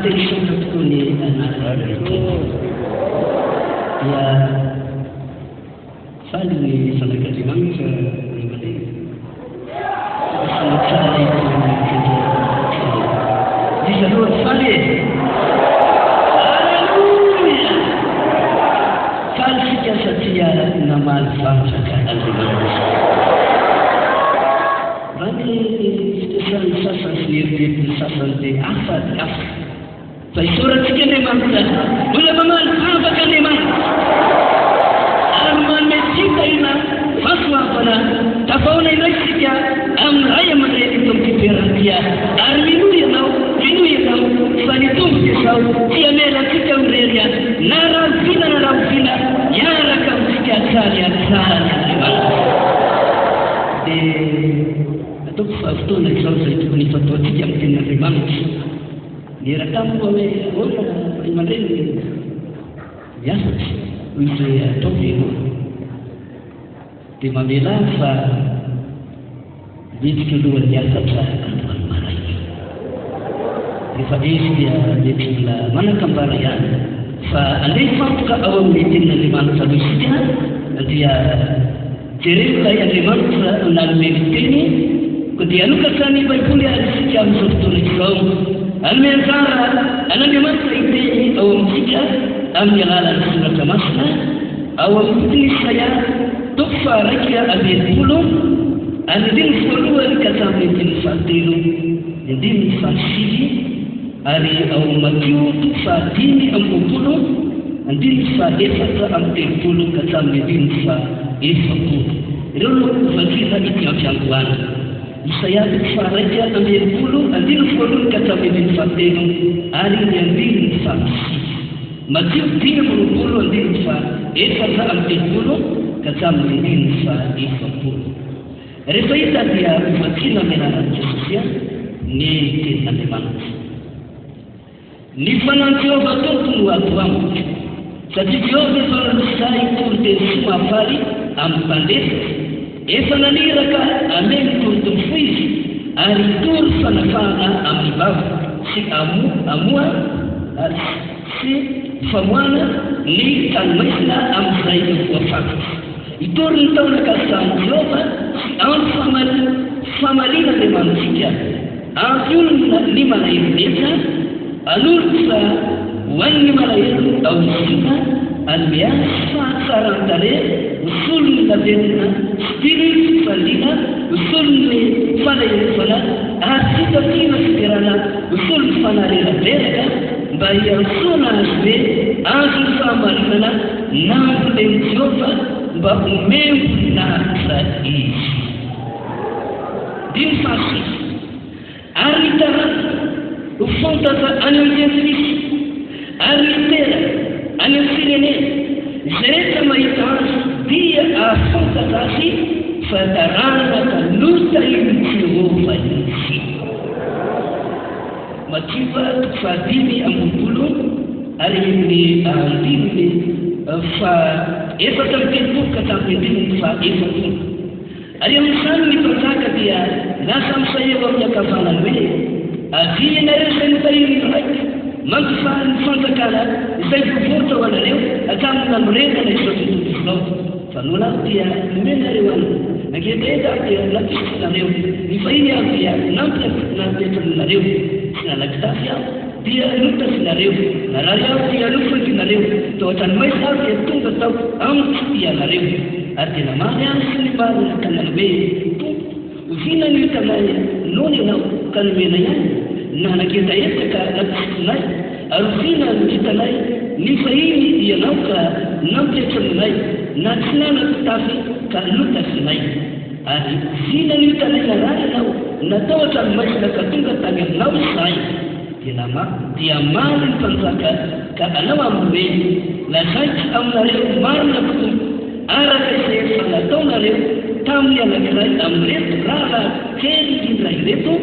attention tokoa ny anaty dia faly ny fanakandriamanitra mandeha tsara izy aloha faly alleluia faly sika satria namaly vantraka andriamanitra vany fitesany sasany sy nieritreritiny sasany dia afa fa isoratsika andriamanitra mbola mamaly vavaka andriamanitra ary manmetsika ina fasoavana tafaona inay sika amin'ny ray aman'ireny eto am'typerantia ary minoy ianao fa nitomboka izao tia melatsika mirery na rahovina na rahovina iaraka amintsika atsary andriamanitra dia ataoko fa fotoana izao zay tokony fataotsika amin'ny tenin'andriamanitra nera tamiko hoe olona aman'ireny miasatsy hoy izay ataoko ianao dia mamela fa metsika alohan'ny asatra androany maray rehefa izy dia mety mila manakambara ihany fa andeha fampoka ao amin'ny tenin'andriamanitra aloha isika dia jereo ilay andriamanitra nanome fiteny ko dia alokatra ny baiboly ary isika amin'izao fotoana izao anome anjara an'andriamanitra iteny ao amintsika amin'ny alalan'ny soratra masina ao amin'ny boky Isaia toko faha 1:20 andiny voalohany ka hatramin'ny andiny fahatelo andiny fahasivy ary ao Mateo toko faha 5:20 andiny faha 4:30 ka hatramin'ny andiny faha 70 ireo no vakiana ity ampiangoana Isaia toko faha 1:20 andiny voalohany ka hatramin'ny andiny fahatelo ary ny andiny fahasivy Mateo 5:20 andiny faha 4:30 ka hatramin'ny andiny faha 70 rehefa hita dia vakiana mianarany Jesosy ny tenin'andriamanitra ny fanahy Jehovah tompony ho ato amiko satria Jehovah efa nanisay toro-teny sy mahafaly amin'ny mpandefa efa naniraka ameny toro-tofo izy ary tory fanafahana amin'ny bava sy amoa sy famoana ny tanomaisina amin'izay voafatitra itory ny taona kasany Jehovah amin'ny famalina andriamantsika ampiolona ny malahelo alolotra ho an'ny malahelo ao isina almeasy fahatsarantare usulni nabenna spirit falina usulni falaiefana asita kina siderana usulni fanarela beraka mbaya usuna asbe azu samarinana namle Jehova mba umembu na saisi dinfasi aritara ufontata anonjefis aritera anonsilene zeta maitans dia afontatasi fatarana kanuta Jehova isi matiba fadini ambulu arini andini fa efata mtepuka tapendini fa efatu aliyomsani mitotaka dia nasa msayewa mjakafana we adini na resa nitayini right magfaan fantakala isay kuvuta wala leo akamu na mrenda na isote tuflo fanula dia mena rewan nagededa dia lakisi na leo nifaini ya dia namta na tetu na leo sina lakitafia dia luta sina leo na raria dia lufa sina leo totan maisa dia tunga tau amti dia na leo atina maya sinibali na kanalwe uvina ni kanaya noni na kanmena yani na nakita yete ka lakisi arufina nitanai nifaini yanauka namtetunai na tinana kutafi kaluta sinai ari sina nitanai narani nau natawata maisha katunga tagir nau sai dia mali pansaka ka alawa mbeni la saiti amnare marna kutu ara kese na tonare tamya na krai amret rara keli indrai reto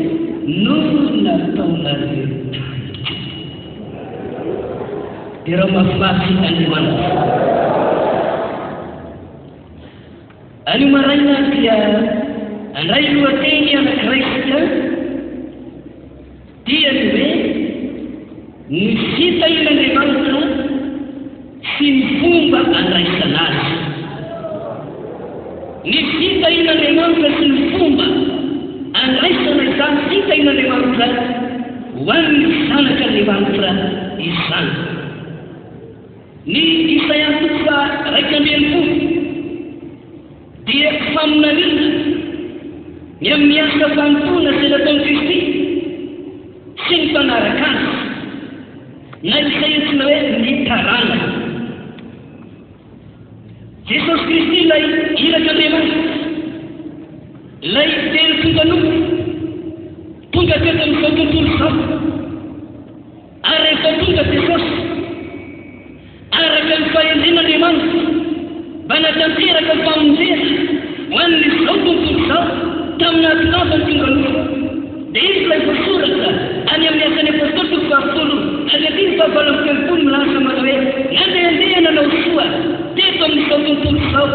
nuna tonare Dira mafasi ani marayna dia andai luateni ana Krista dia niwe ny fitahin'Andriamanitra sy ny fomba andraisana azy. Ny fitahin'Andriamanitra sy ny fomba andraisana izany fitahin'Andriamanitra ho an'ny zanak'Andriamanitra izany. Ny Isaia 1:2 dia faminaniana ny amin'ny asa fampona izay nataon'i Kristy sy ny mpanaraka azy, na izay entina hoe ny taranaka. Jesosy Kristy ilay irak'Andriamanitra, ilay telo tongan'olona tonga teto amin'izao tontolo izao. Ary rehefa tonga Jesosy araka ny fahendren'Andriamanitra mba natanteraka ny famonjena ho an'izao tontolo izao tamin'ny lavany tongan'olona. Dia izy ilay voasoratra any amin'ny asan'ny apôstôly 7:7 milasa manao hoe nandehandeha nanao soa teto amin'izao tontolo izao,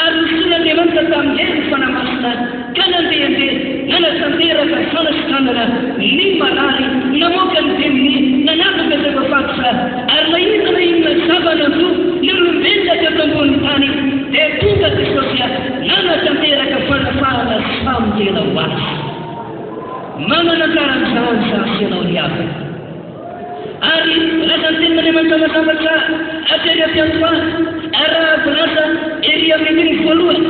ary nosoran'Andriamanitra tamin'ny hery fanamasina ka nandehandeha nanatanteraka fanasitanana ny marary, namoaka ny demony, nanapaka zava-fatitra, ary nahitana inona zava-nanjo ny olombelona teto ambony tany. Dia tonga Jesosy nanatanteraka fanafahana sy famonjena ho azy. Manana karan'izany zasy ianao ny avy. Ary laza ny tenin'Andriamanitra mazavatra ately ampiantoany, raha voalaza ery amin'ny voalohany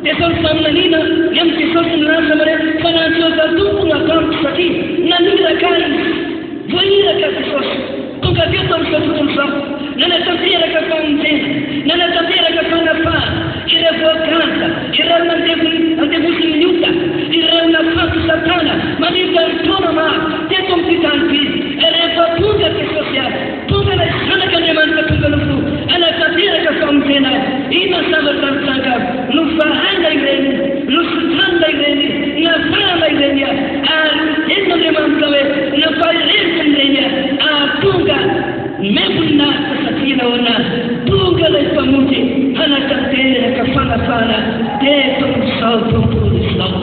dia fa ny faminaniana ny amin'ny Jesosy ny lasa mare fa nanjova tompony atamiko satria naniraka izy, voairaka Jesosy tonga teto amin'izao tontolo izao, nanatanteraka famonjena, nanatanteraka fanafahana, ireo voaganta, ireo andevosiny miota, ireo nafato Satana manimba ny taona maro teto amin'ny tany. Rehefa tonga Jesosy tonga ilay zanak'Andriamanitra tonga nofo anatanteraka famonjena, inona zavatra mitanga no fahana ireny, no sotranina ireny, nafahana ireny, ary en'Andriamanitra hoe nafahireritiny ireny, tonga membona satria nahoana tonga ilay mpamonjy anatanteraka fanafahana teto amin'izao tontolo izao.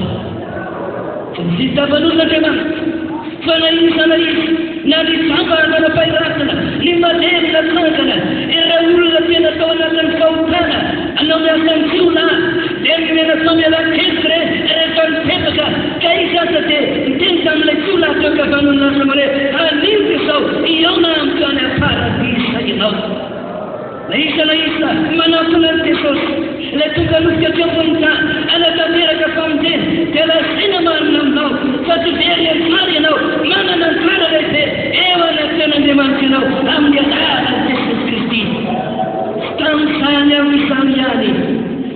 Fitavan'olon'Andriamanitra fa na izana izy na ny zava-manam-pahiratana, ny madely natsangana, ireo olona tena tao anatin'ny fahotana anao miasan'ny fiona dia nomena tao miala-kelika rehefa mipetaka ka izy aza dia miteny tamin'ilay fiona teo ankavan'ny asa mare anivy izao iona amiko any aparadisa ianao. Na isa manatona ny Jesosy ilay tonga nofika teo ambony tany anatanteraka famonjena dia lazaina marina aminao fa tsy very antsara ianao, manana antsara lehibe eo anaten'Andriamanitra ianao amin'ny anaran'i Jesosy Kristy. Tamin'izany amin'izany ihany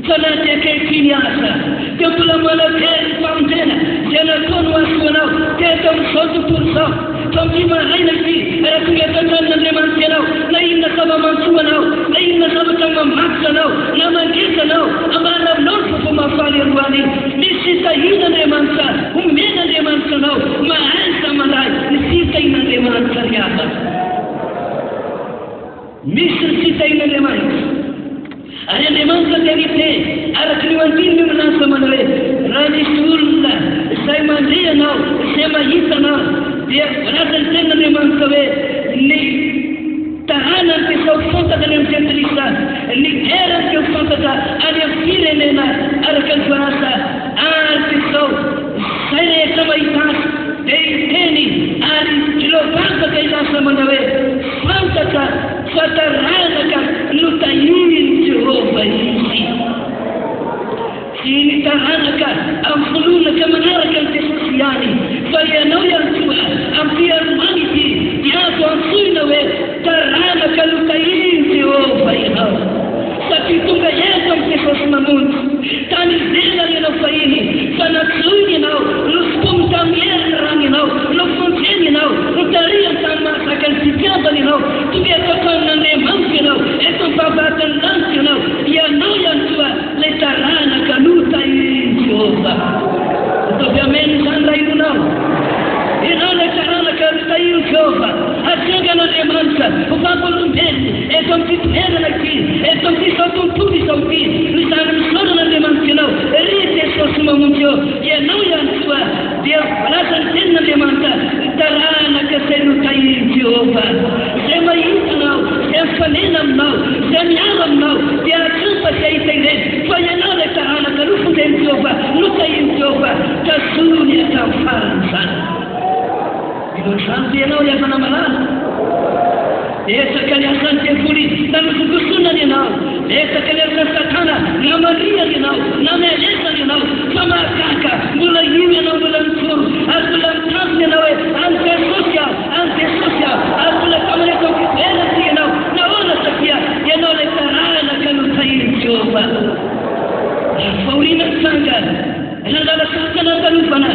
fa naty ankehitiny asa dia mbola manateny famonjena dia nataony ho azy anao teto amin'izao tontolo izao. Fa mimaraina ity raha tonga tantan'Andriamanitra ianao, na inona zava-mantsoa anao, na inona zavatra mamakitra anao, na mangesa anao, amana aminao ny fofo-mahafaly aroany. Misy fitahin'Andriamanitra, omen'Andriamanitra anao, mahaiza manday ny fitahin'Andriamanitra ry hafa. Misy ny fitahin'Andriamanitra. Ary Andriamanitra dia miteny araka ny andininy milasa manao hoe raha misy olona izay mandeha anao, izay mahita anao, dia raza ny ten'Andriamanitra hoe ny tahanany dia sao fantaka any amin'ny Jetrisa, ny erany dia fantaka any amin'ny firenena araka ny voasa, ary dia sao izay rehetra mahita azy dia hiteny ary ilobantaka ilasa manao hoe fantaka fa taranaka no tahiny Jehova izy. Sy ny taranaka amin'ny volonaka manaraka ny Jesosy ihany, fa ianao ihany koa amin'ny fiaromany ity dia azo antsoina hoe taranaka no tahiny Jehova ianao. Satria tonga eto amin'ny Jesosy mamonjy tany ivelany ianao fahiny, fa natsoiny ianao, nofotomy tamin'ny herin'ny rano ianao, nofonjeny ianao, notarihany tany mahazaka ny fitiavana ianao, tonga eto ataon'Andriamanitra ianao, eto mivavatan'ny lanitra ianao, ianao ihany koa ilay taranaka no tahiny Jehova. Ataovy amen izany raha ilonao. Ianao ilay taranaka no tahiny Jehova, atsengan'Andriamanitra ho vampolombelony eto amin'ny toerana ity, eto amin'ity izao tontolo izao ity, no izany misaoran'Andriamanitra ianao, ry Jesosy mamonjy eo, ianao ihany koa dia laza ny tenin'Andriamanitra ny taranaka izay no tahiny Jehova. tao farany zany. Iloazany ianao efa namalala. Esaka ny asany devoly nanofokosonany ianao. Esaka ny asany satana namariany ianao, namelezany ianao, fa mahakaka mbola io ianao mbola mitoro, ary mbola mitazona ianao hoe any Jesosy aho, any Jesosy aho, ary mbola tamanetao fitoerany ianao. Nahoana satria ianao ilay taranaka notahiry Jehova. Faorina mitsanga, raha lala sakana tanofana,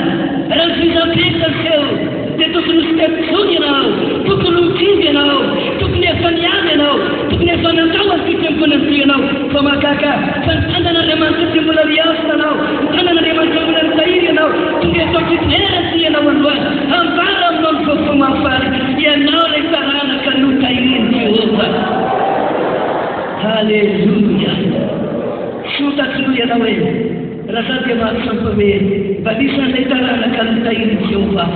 raha ny fizam-petany seo. Dia tokony hositepitsony ianao, tokony hotivy ianao, tokony efa niany ianao, tokony efa natao amin'ny fitempona ny ianao. Fa mahakaka fa ny tandan'Andriamanitra dia mbola miasa anao, ny tandan'Andriamanitra mbola mitahiry ianao, tonga eto fitoerany ianao androany. Ambara aminao ny vaovao mahafaly, ianao ilay taranaka notahirin'i Jehova. Haleluia. Sotatilo ianao hoe raha za dia mahasampy hoe balisan'ilay taranaka notahirin'i Jehova.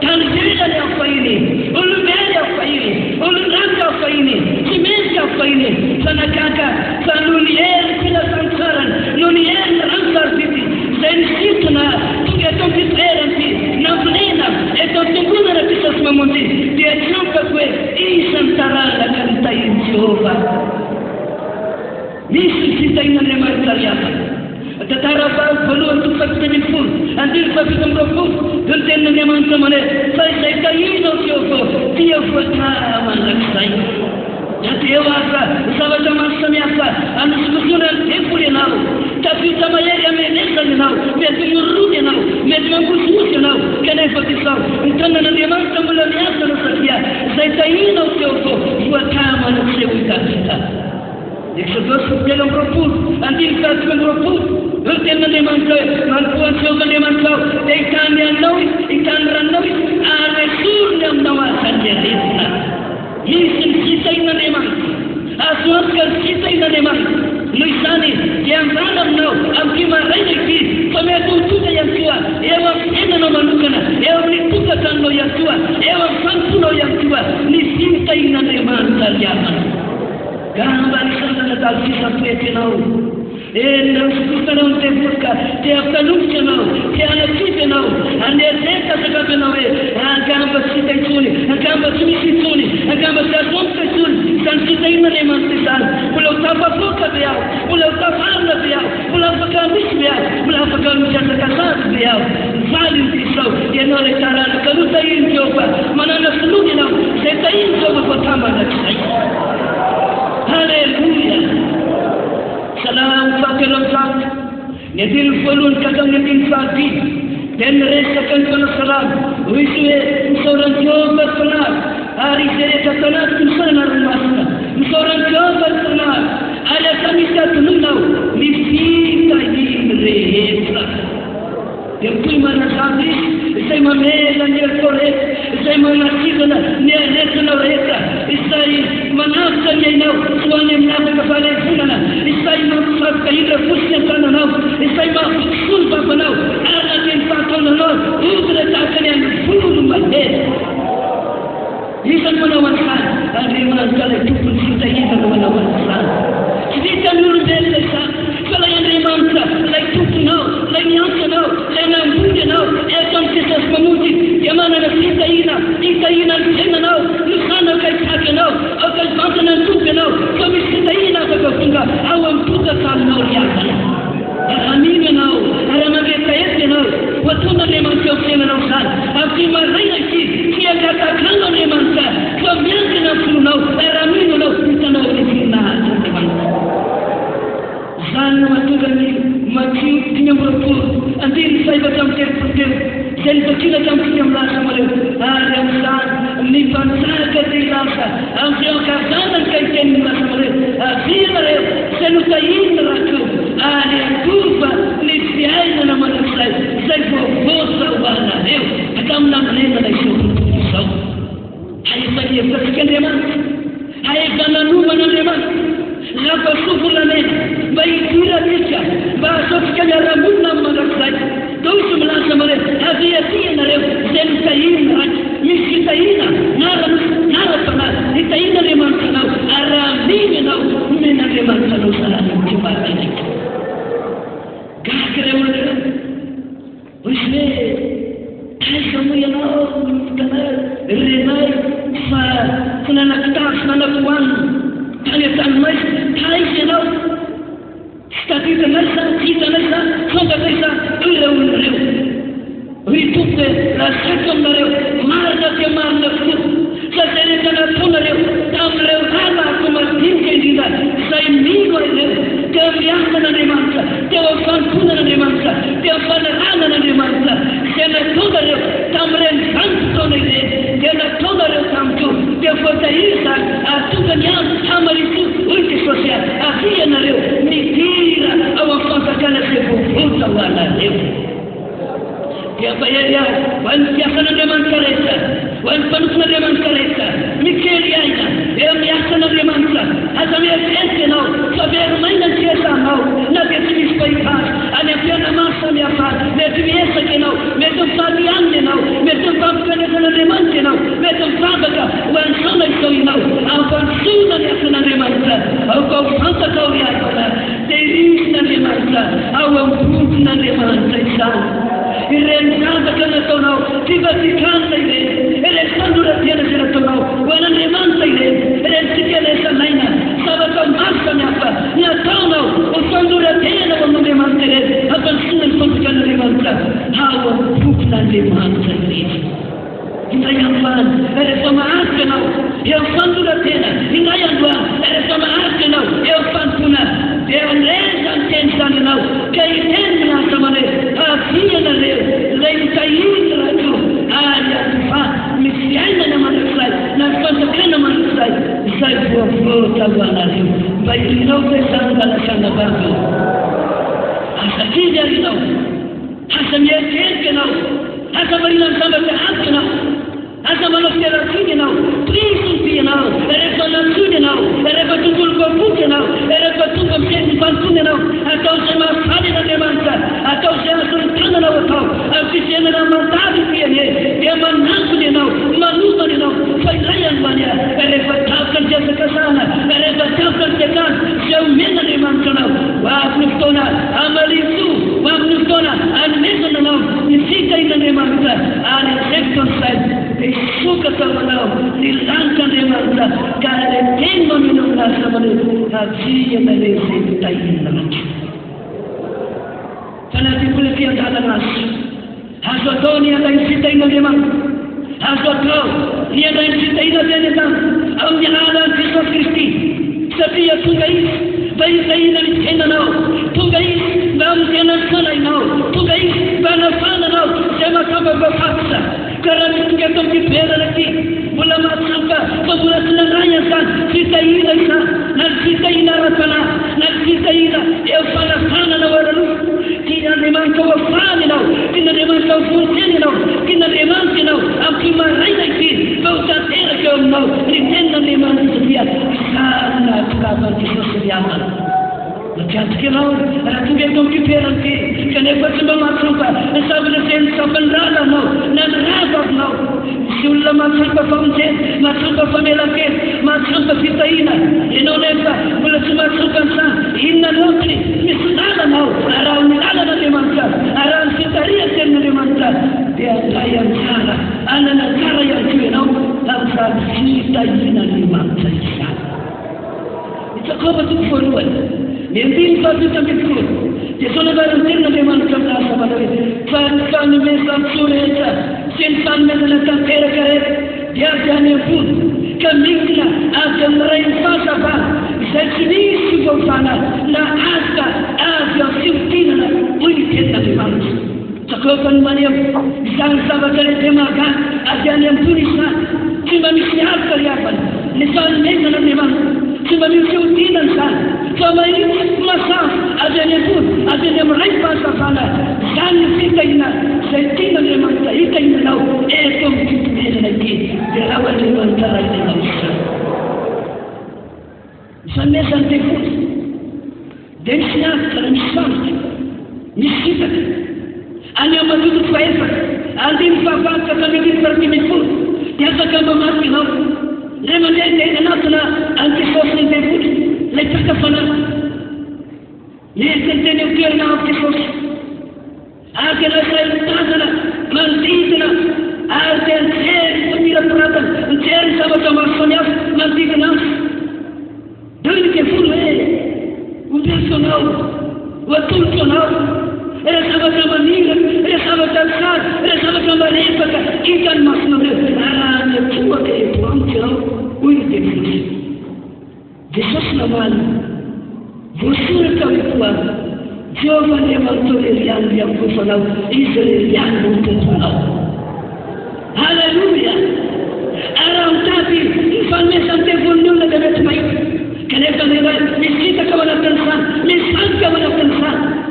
Tanzilany afahiny, olombely afahiny, olondraka afahiny, tsy mendrika afahiny, fa nakaka fa noho ny hery filasantsarany, noho ny hery ny ranonsarovity, izay nisintona tonga eto fitoerany nampilena eto tongonana Jesosy mamonjy, dia tsampako hoe isan'ny taranaka nitahirin'i Jehova. Misy ny fitahin'Andriamanitra riafa. Tantara voalohany toko fahapitamifolo, andiny fahapitamroapolo, dia ny tenin'Andriamanitra mane fa izay tahinao Jehova dia voatamandrakizay. Dia eo aza zavatra maro samihafa anosokosona ny devoly ianao, tafita mahery amelezany ianao, mety miorony ianao, mety mangososy ianao, kanefa tisao ny tanan'Andriamanitra mbola miasa anao satria izay tahinao Jehova voatamandrakizay ho hitavita. Exodus 20, andiny fahapitamroapolo. Eo tenin'Andriamanitra hoe manompoany Jehovahandriamanitra dia hitany anao, hitany ranonao ary esorony aminao azany aretina. Misy ny fitahin'Andriamanitra, azo antoka ny fitahin'Andriamanitra. Noho izany dia ambana aminao amin'ny maraina ity, fa mety ho tonga ihany koa eo amin'ny fiainanao manokana, eo amin'ny tokantranonao ihany koa, eo amin'ny fanotonao ihany koa ny fitahin'Andriamanitra riamana. Gamba nisandana daly fisampety ianao. Enina misokotanao ny devoka, dia ampitanofotra ianao, dia anativy ianao, anerzeka sakafo ianao hoe angamba tsy hita intsony, angamba tsy misy intsony, angamba tsy azontoka intsony, izany fitahin'Andriamanitra izany. Mbola ho tafafoaka be aho, mbola ho tafarina be aho, mbola afaka misy be aho, mbola afaka misasakasady be aho. Valy ny tisao, ianao ilay taranaka notahirin'i Jehova, manana finoana ianao, izay tahirin'i Jehova voatamandrakizay. Haleluia. Salam fahakelon-trano. Ny andiny voalohany ka hatramin'ny andiny fahadimy dia niresaka ny mpanao salamo hoy izy hoe misaoran'i Jehova ny fanary ary izay rehetra tanaty misana ranomasina, misaoran'i Jehova ny fanary ary asa misy adononao ny fitahiny rehetra. Dia toy manazava izy izay mamela ny heritao rehetra, izay manativana ny aretinao rehetra, izay manavitra ny ainao ho any amin'ny afaka faharevolana, izay mampisaroka hidra fosiny an-tananao, izay mampitsoly vavanao ary nateny fahataonanao odina tahaka ny amin'ny volo mahery. Isany manao an'izany, Andriamanitra ilay tompony fitahina no manao an'izany. Tsy vita ny olombelona izany, fa ilay Andriamanitra, ilay tomponao, ilay miantsanao, ilay nambody anao eto amin'ny Jesosy mamonjy dia manana fitahina, hitahina ny fiainanao, ny zanaka hitahaka anao, aoka hivantana ny tompo ianao, fa misy fitahina afaka tonga ao amin'ny tokantraninao riakana. Aramino ianao, aramangetahety ianao, hoaton'Andriamanitra eo fiainanao izany. Amin'ny maraina ity, tsy angatakano Andriamanitra, fa miankina amin'ny fononao, aramino ianao, hitanao ny voninahitra Andriamanitra. Izany no mahatonga ny Matteo 5:20, andiny fahaefatra amby telopolo telo, izay nivakilatra amin'ny fito amby lasa mareo. Ary amin'izany ny mpanjaka dia ilasa amin'ireo ankazanany ka hiteny ny lasa mareo. Avia reo izay notahiny rakeo ary atova ny fiainana manakizay izay voavosa ho anareo hatramin'ny aminenana izao. Aefa nihevitratsika Andriamanitra, aefa nanomana Andriamanitra, lafa sovolamena mba hidiranitsika, mba hahazotsika miara-monina amin'ny manakizay. Toy izy milaza mareo, avia ianareo izay nitahiny raky, misy fitahina nara-panahy, hitahina Andriamanitra anao, aramino ianao nomena Andriamanitra anao salany ny matinika. Gaky reo anareo, hoy izy hoe renay fa tsy nanakitafy nanakoanina tany an-tany taizy ianao tsy taditanay sa hitanay sa fantakay sa ireo olonareo ry tompo lasaiko aminareo marina dia marina tokoa fa zay rehetra nataonareo tamin'ireo ranaako madinika indrindra izay mino ireo teo miasan'Andriamanitra teo amin'ny fanomponan'Andriamanitra teo amin'ny fanaranan'Andriamanitra izay nataonareo tamin'ireny vanim-potoana ireny dia nataonareo tamiko dia voatahiry atokany azy hamarito hoy Jesosy avianareo midira ao amin'ny fanjakana izay voavoatra ho anareo dia bahery aho ho an'ny mpiasan'Andriamanitra rehetra ho an'ny mpanompon'Andriamanitra rehetra mikely aina eo amin'ny asan'Andriamanitra aza mieritreritra ianao fa veromaina ny fiasanao na dia tsy misy fahitana any am-pianamaro samihafa mety miesaka ianao mety mifaly aminy ianao mety mifampifanesan'Andriamanitra ianao mety mivavaka ho an'ny saona izao ianao ampandrosoana ny asan'Andriamanitra ao ka ho fantaka ao iarana dia irisin'Andriamanitra ao ambodin'Andriamanitra izany ireny zavatra nataonao fivatikana ireny ireny fandoratena izay nataonao ho an'Andriamanitra ireny ireny fikelesanaina zavatra maro samihafa nataonao ho fandoratena ho an'Andriamanitra ireny hampandrosoana ny fanjakan'Andriamanitra ao ambodin'Andriamanitra ireny indray androany rehefa maharitra anao eo fandoratena indray androany rehefa maharitra anao eo fanompona dia reza ny teny izany ianao ka iteny miasa mane avianareo ilay mitahiny rato ary atofa misy ainana manakizay na fanjakana manakizay izay voavoata ho anareo mba irinao zay zany malasana vavy asa kizy ary ianao asa mieritrerika ianao asa marina ny zavatra antoko ianao asa manao fiaratiny ianao prisonty ianao rehefa natsony ianao rehefa tontolo voavoky ianao rehefa tonga mifeny fanontony ianao atao izay mahafaly an'Andriamanitra atao izay azony tananao atao ampisenana mandady fiane dia manantony ianao manomana ianao fa ilay androany rehefa tavoka ny fiasakasana rehefa tavoka ny fiakana izay omena Andriamanitra anao ho amin'ny fotoana amalito ho amin'ny fotoana anomezana anao ny fitahin'Andriamanitra ary izay fotoan'izay isokatra manao ny lanik'Andriamanitra ka ilay teny mameno aminazy namaneo avianareo izay fitahin'Andriamanitra fa na dia mbola fiandalana azy azo atao ny andray ny fitahin'Andriamanitra azo atao ny andray ny fitahina avy any an-tany amin'ny alalan'i Jesosy Kristy satria tonga izy mba hitahina ny tenanao tonga izy mba mitenantsana inao tonga izy mba nafananao izay makambavafatosa ka raha mitonga eto amin'ny ity mbola mahatsapa fa mbola tsy nanay azany fitahina izany na ny fitahina ara-panahy na ny fitahina eo fanafananao araloha tian'Andriamanitra ho afahany ianao tian'Andriamanitra ho voateny ianao tian'Andriamanitra ianao ampimaraina ity fa ho tanteraka eo aminao ny tenin'Andriamanitra satria sarina mpikavan'i Jesosy riamana matiantoka ianao raha tonga eto amin'ny toerana ity kanefa tsy mba mahatsapa ny zavatra izay nisapany ralanao na ny ravavinao misy olona mahatsapa famonjeny mahatsapa famelan-kely mahatsapa fitahina ianao nefa mbola tsy mahatsapa n'izany inona loatra misy lalanao araha ny lalan'Andriamanitra araha ny fitaria tenin'Andriamanitra dia lay antsara anana tsara ihany koa ianao amin'izany fitahin'Andriamanitra izany Jakoba toko voalohany Mending fahafitam-polo dia zao navarany tenin'Andriamanitra amin'asa manao hoe fanomezana sorehatra sy ny fanomezana tanteraka rehetra dia avy any ambony ka midina avy amin'iray ny fahazavana izay tsy misy fivavahana na azaka avy amin'ny fiodinana hoy ny tenin'Andriamanitra Jakoba no maneho izany zavatra rehetra mahagaga avy any ambony izany tsy mba misy azaka ry havana ny fanomezana Andriamanitra tsy mba misy fiodinana izany fa mahitsy masafy avy any ambony avy any amin'iray fahazavana izany ny fitahina izay tian'Andriamanitra hitahinanao eto amin'ny fitomenana ity dia raha Andriamanitra rainanao izany mifanomezana devoly dia misy azaka na misy fantoka misy fitaka any amin'ny matoto faefaka andimy fahavaloka ka midimy faradimy-polo dia afaka mba maty ianao ray mandeha dia anatina an'Jesosy ny devoly lay takafanahy mientiniteny eo toerana amin'ny Jesosy ary dia lasa mitazana manodidina ary dia nijery famira mali. Você calcula, giovane autoriani acusano, israeliani acusano. Alleluia. Arantati, infalmente volnulla deve mai. Che ne parlerà, mi cita come la pensare, mi sanca come la pensare.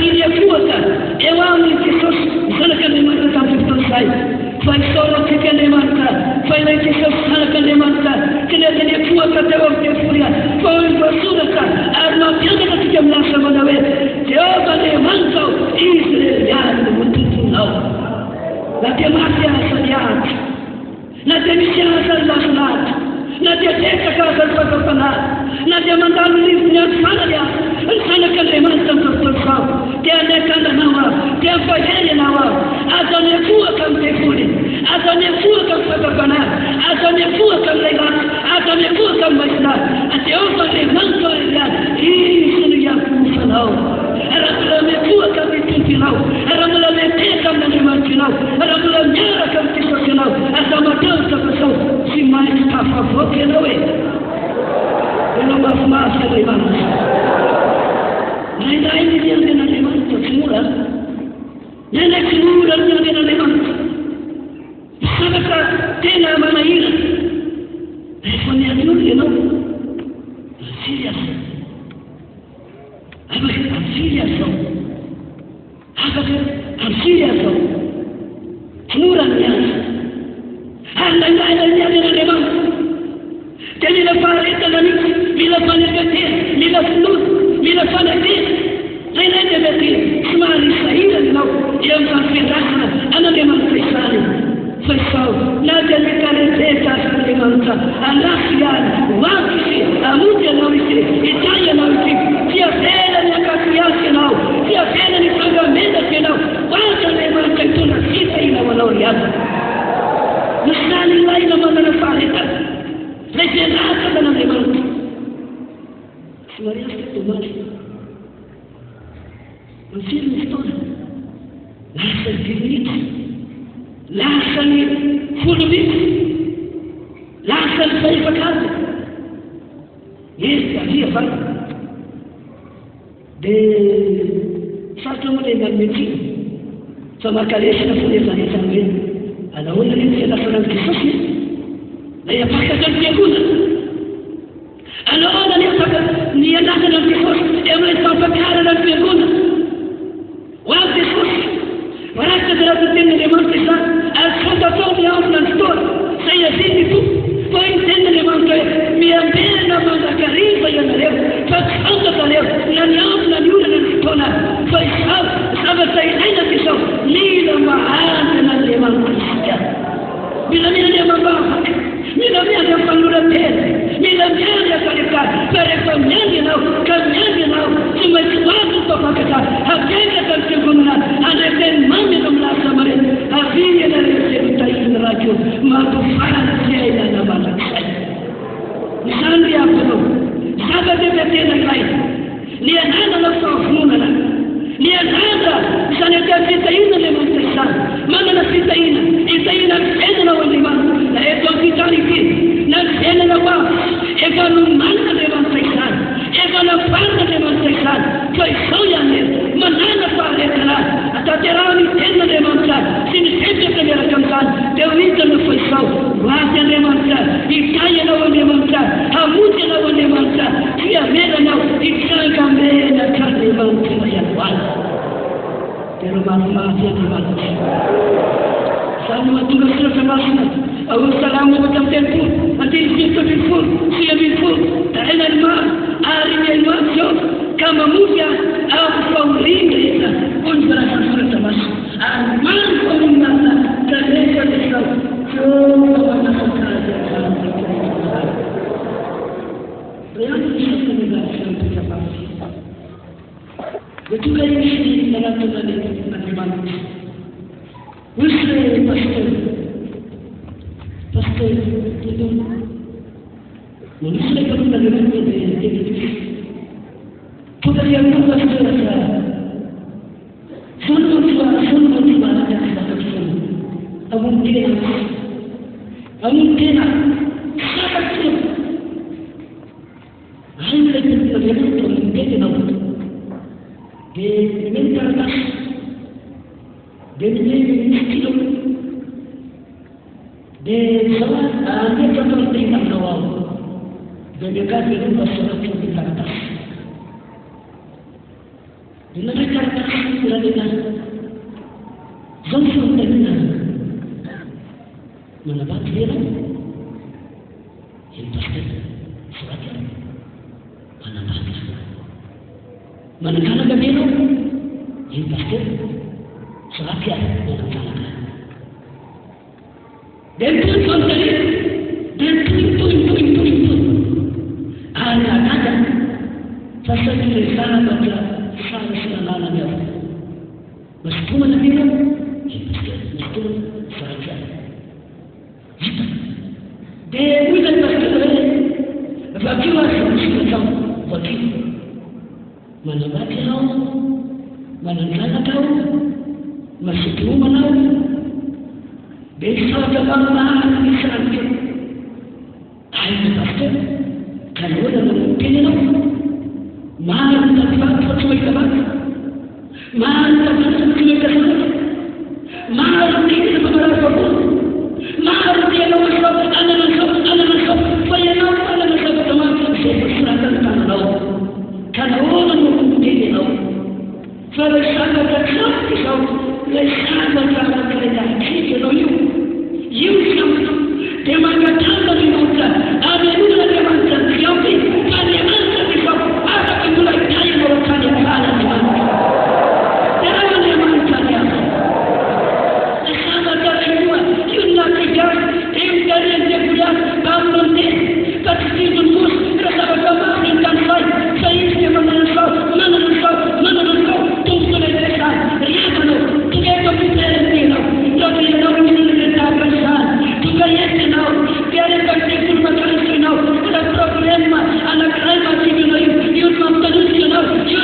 Dia kuasa, ewang Yesus, sana kalimat tanpa selesai. Fai solo kalimat, fai lagi sana kalimat, kena dia kuasa terus dia furia. Fai bersuara, arma tiada ketika melasa menawe. Tiada kalimat kau Israel yang betul-betul. Nanti mati asal nanti misi asal masalah. Nanti dia kasar pasal nanti mandal lisnya sana dia, sana kalimat tanpa selesai. Dia akan nawa, dia faham nawa. Azamnya kuat tefuri, azamnya kuat katakanlah, azamnya kuat legal, azamnya kuat masnah. Atiapa lemanto ya, ini yang kusanau. Rasulullah kuat tefurau, Rasulullah tekam lemantinau, Rasulullah nyara tefurau. Azamnya tefurau, si mai tafa fokenawe. Kalau mas leman. Lain-lain dia dengan leman semula. Nenek semula dia dengan leman. Sadaka tena mana ira. Telefonnya dulu you know. Serius. I'm serious. I'm serious. Semula dia. Lain-lain dia dengan leman. Jadi lepas itu lagi, bila panen kecil, bila sulut, bila panen kecil, lain-lain dia betul. Semua Israel itu yang berfirman, anak dia Israel. Fesau, nada de careta alimentar, anafian, wakisi, amuja nawisi, Italia nawisi, dia pena ni kasiasi nau, dia pena ni pagamento kenau, wajah lemantar itu nasita ina walorian. Nusani lain nama nafalita. Legendaria dalam leman. Sebenarnya itu mari. Masih mustahil. Lasan dinit, lasan fulbit, lasan sayfakat. Ini dia pak. De satu mulai bermimpi. Sama kali saya punya sambil. Ada orang yang saya lakukan kisahnya. لا يفكر يكون أنا أولا يفكر نيادنا في خوش يوم يتفكرنا في يكون وفي خوش وركز لا تتم لمن تسان الخططون يوم نستور سيزيد فوق وإن تن لمن ميامبينا من قريبا يناليو فاتحدث عليو لن يوم لن يولد نستونا فإسحاب سبت أين تسو ليلا معادنا لمن تسان bila dia membahas, bila dia panduran dia, bila dia kalikat, mereka menyanyi nau, cuma suatu tokoh kita, hakikat terkegunan, ada yang mengambil melasa mereka, akhirnya dari cerita ini raju, maafkan saya dan anak saya. Misalnya dia penuh, sahabat dia bertiada lain, dia ada nafsu munana, dia ada, misalnya dia cerita ini memang tersesat, mana cerita ini ena waliman, la itu kita ini, nak ena apa? Eka mana dewan tersesat, eka mana dewan tersesat, kau soalnya mana pada kerana, atau terani ena dewan tersesat, sini kita kena kamkan, dewi kena fesau, wajah dewan tersesat, ikaya dewan tersesat, hamuja dewan tersesat, dia merana ikaya kami nak kerana dewan tersesat. Terima kasih teman. Sama tugas termasuk. Awal salam macam tempu. Nanti kita berful, siapa berful. Tak ada mal, hari ini masuk. Kamu muda, apa urin kita pun berasa termasuk. Amal pun mana terlepas besar. Semua orang sahaja. Yang kita berasa terlepas. Betul kan ini dalam tujuan Muslim pastor itu manusia kalau bagaimana dia kita yang pastor saja semua ada pastor amun tidak sangat Dia estilo. Dia salah dia contoh tinggal awal. Dia kata dia masalah di atas. Di atas berada langsung dengan menabat dia. Yang pasti sebagai menabat. Manakala dia yang pasti sebagai menabat. Dan pun tadi dan pun ada fasa di sana baca sana dia meskipun dia meskipun saja dia bukan meskipun bagi masa macam bagi mana baca mana sana tahu meskipun mana besok dalam mahal misalnya ayat pasti kalau ada mungkin mahal tempat sesuai mahal tempat sesuai mahal tidak beberapa mahal dia masuk anda masuk saya nak anda masuk teman saya berserahkan kalau orang mungkin kalau saya berserah kisah lesana sama kerja kalau you dia makan tanpa dimakan ada juga dia makan siapa kan dia makan besok ada pula kaya makan dia makan dia makan dia lesana kerja you nak kerja dia dia bangun dia pasti mus rasa bersama dengan saya dia menangkap tunggu desa dia mana dia komputer dia jadi juga yang tahu biar kerja kurban tahu ada problem anak anak civil you mampu you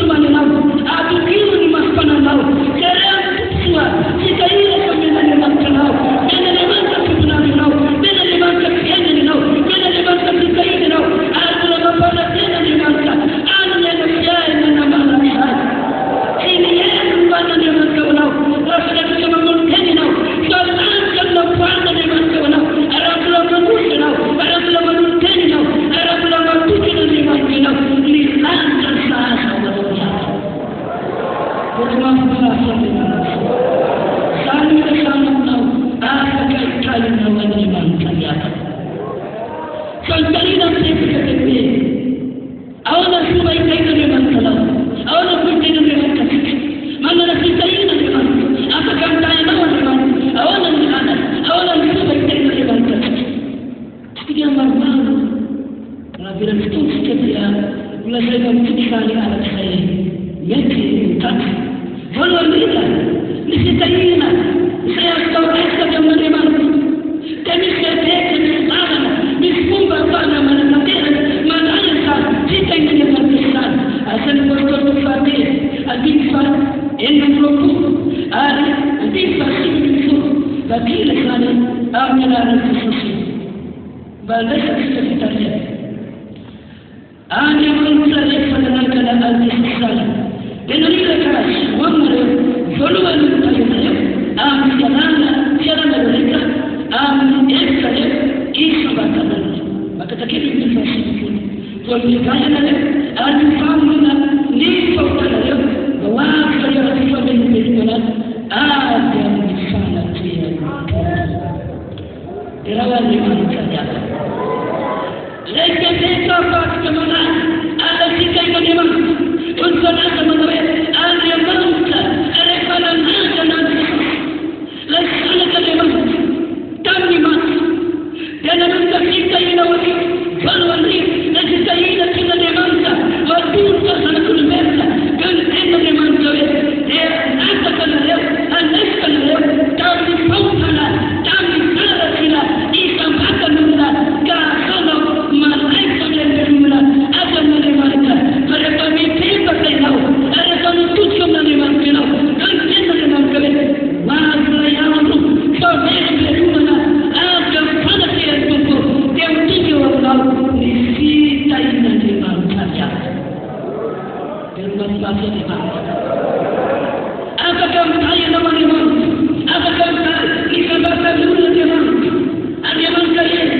mana aku kira ni mas panah tahu kerana semua jika ia sambil nak tahu benda lepas sebenarnya tahu benda lepas kepiannya tahu benda lepas kepiannya tahu aku nak pada benda lepas anu yang saya nama Allah ini yang pada lepas tahu rasa kita mungkin tahu kalau kita pada lepas tahu Arab lama mungkin tahu Arab lama mungkin tahu Arab lama mungkin tahu ni anda sah Bermaaf Sami bersama apa kali nawan iman kalian. Kali nanti kita berjumpa. Awalnya semua itu memang salah. Awalnya pun itu memang kasih. Mana kita ini memang. Apa kata yang nawan memang. Awalnya semua itu memang kasih. Dia malu. Bila itu dia mulai mencintai anak saya. Yaitu tak. Walau tidak, niscayanya saya tahu saja menerima. Kami sedang menanam, misbumba pada mana yang sah, kita ini berkesan. Asal berkata fatih, adifat, enamroku, adifat itu, bagi lesan, amalan sesuatu. Balas sekitarnya. Anda mencari pada keadaan sesuatu. Dengan ikhlas, wamru, zuluan tayyib, jalan mereka, ekstrim, isabatan. Maka tak kira kita sibuk. Kalau kaya nak, fahamna, ni fautannya, bahawa saya rasa benar ada misalnya dia. Irawan lima saja. Lepas itu apa kemana? Ada sikai memang. Untuk ada menarik, ada yang bangsa, ada kalangan dan lesana kalimat, kalimat. Dan kita kita ini awak, kalau ini, kita ini kita bangsa, waktu kita sana kulmersa, kan kita Apakah saya nama Imam? Apakah saya disebabkan dulu Imam? Ada mangsa yang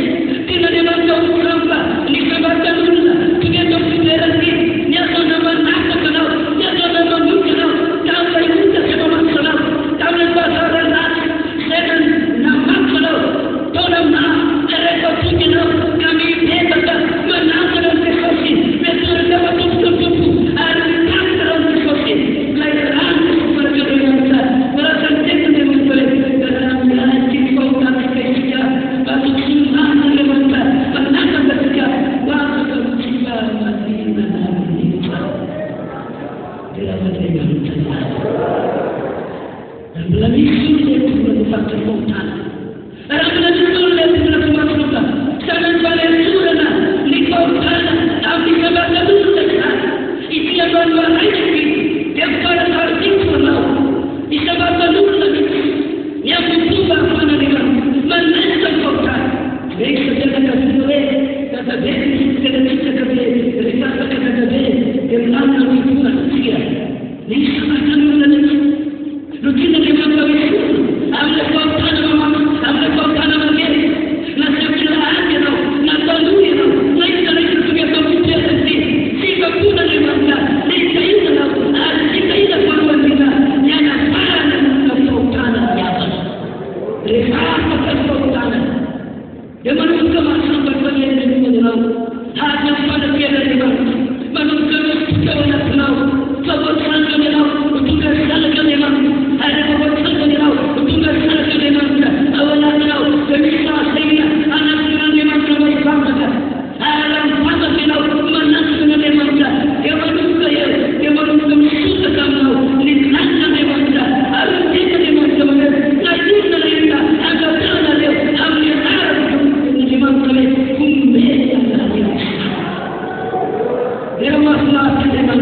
tidak ada mangsa ulama disebabkan dulu. Kita berfikir lagi, nyata nama nak kenal, nyata nama kenal. Kalau kita sebab kenal, kalau pasal nak, sedang nama kenal, tolong nak, mereka kenal. Kami hebat, menang diskusi, betul dapat tutup. Ada dalam diskusi, lain mereka berkata, mereka tidak boleh dalam hati kota kita, bagi semua mereka menang bersedia, waktu kita masih menang. Tidak ada yang salah. Dan dalam isu itu berfaktor kota. Orang belajar itu berfaktor kota. Jangan balik surana, nikau tanah, tapi sebabnya dulu dekat. Itu yang berbuat ini, yang pada saat itu mahu. Disebabkan dulu lagi, yang berubah mana dengan menentang kota. Baik saja kata boleh, kata beri, kata kita kata rasa kata beri, yang lama itu manusia. Ini sebabkan dulu lagi. Rutin dari mana itu? Ambil kota nama, ambil kota nama dia. Nasib kita ada tau, nasib dunia tau. Lain dari itu kita berbicara sendiri. Jika pun ada masa, kita ini tau, kita ini perluan kita. Yang apa yang kota yang rasa kota. Yang manusia masih berbagai dengan tahu. Hanya pada tiada dengan manusia kita nak tahu. Sebab sana dengan tugas sana dengan ada sebab sana dengan tugas sana dengan awalnya tahu kemisah saya anak dengan kami bangsa. Alam pada dengan manas dengan bangsa. Yang manusia suka kamu nikmat dengan bangsa. Alam kita dengan bangsa. Lagi kita agak terlalu ambil arah dengan kami kumbel yang lagi. Dia masalah dengan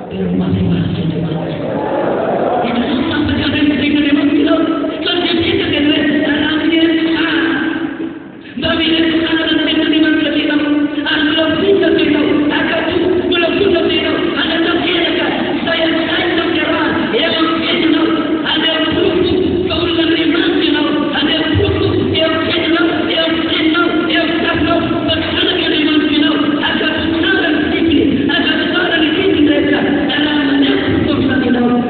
pero masing-masing jemaat. Itu susah terjadi ketika jemaat kita terjadi dengan alamnya sah. Tapi itu ada dengan jemaat kita. Belum bisa kita, akan belum bisa kita. Ada terkira saya terkira yang kita ada buku kaulan jemaat kita ada buku yang kita yang kita bersama jemaat kita akan saling sedikit akan saling sedikit mereka alamnya kursa kita.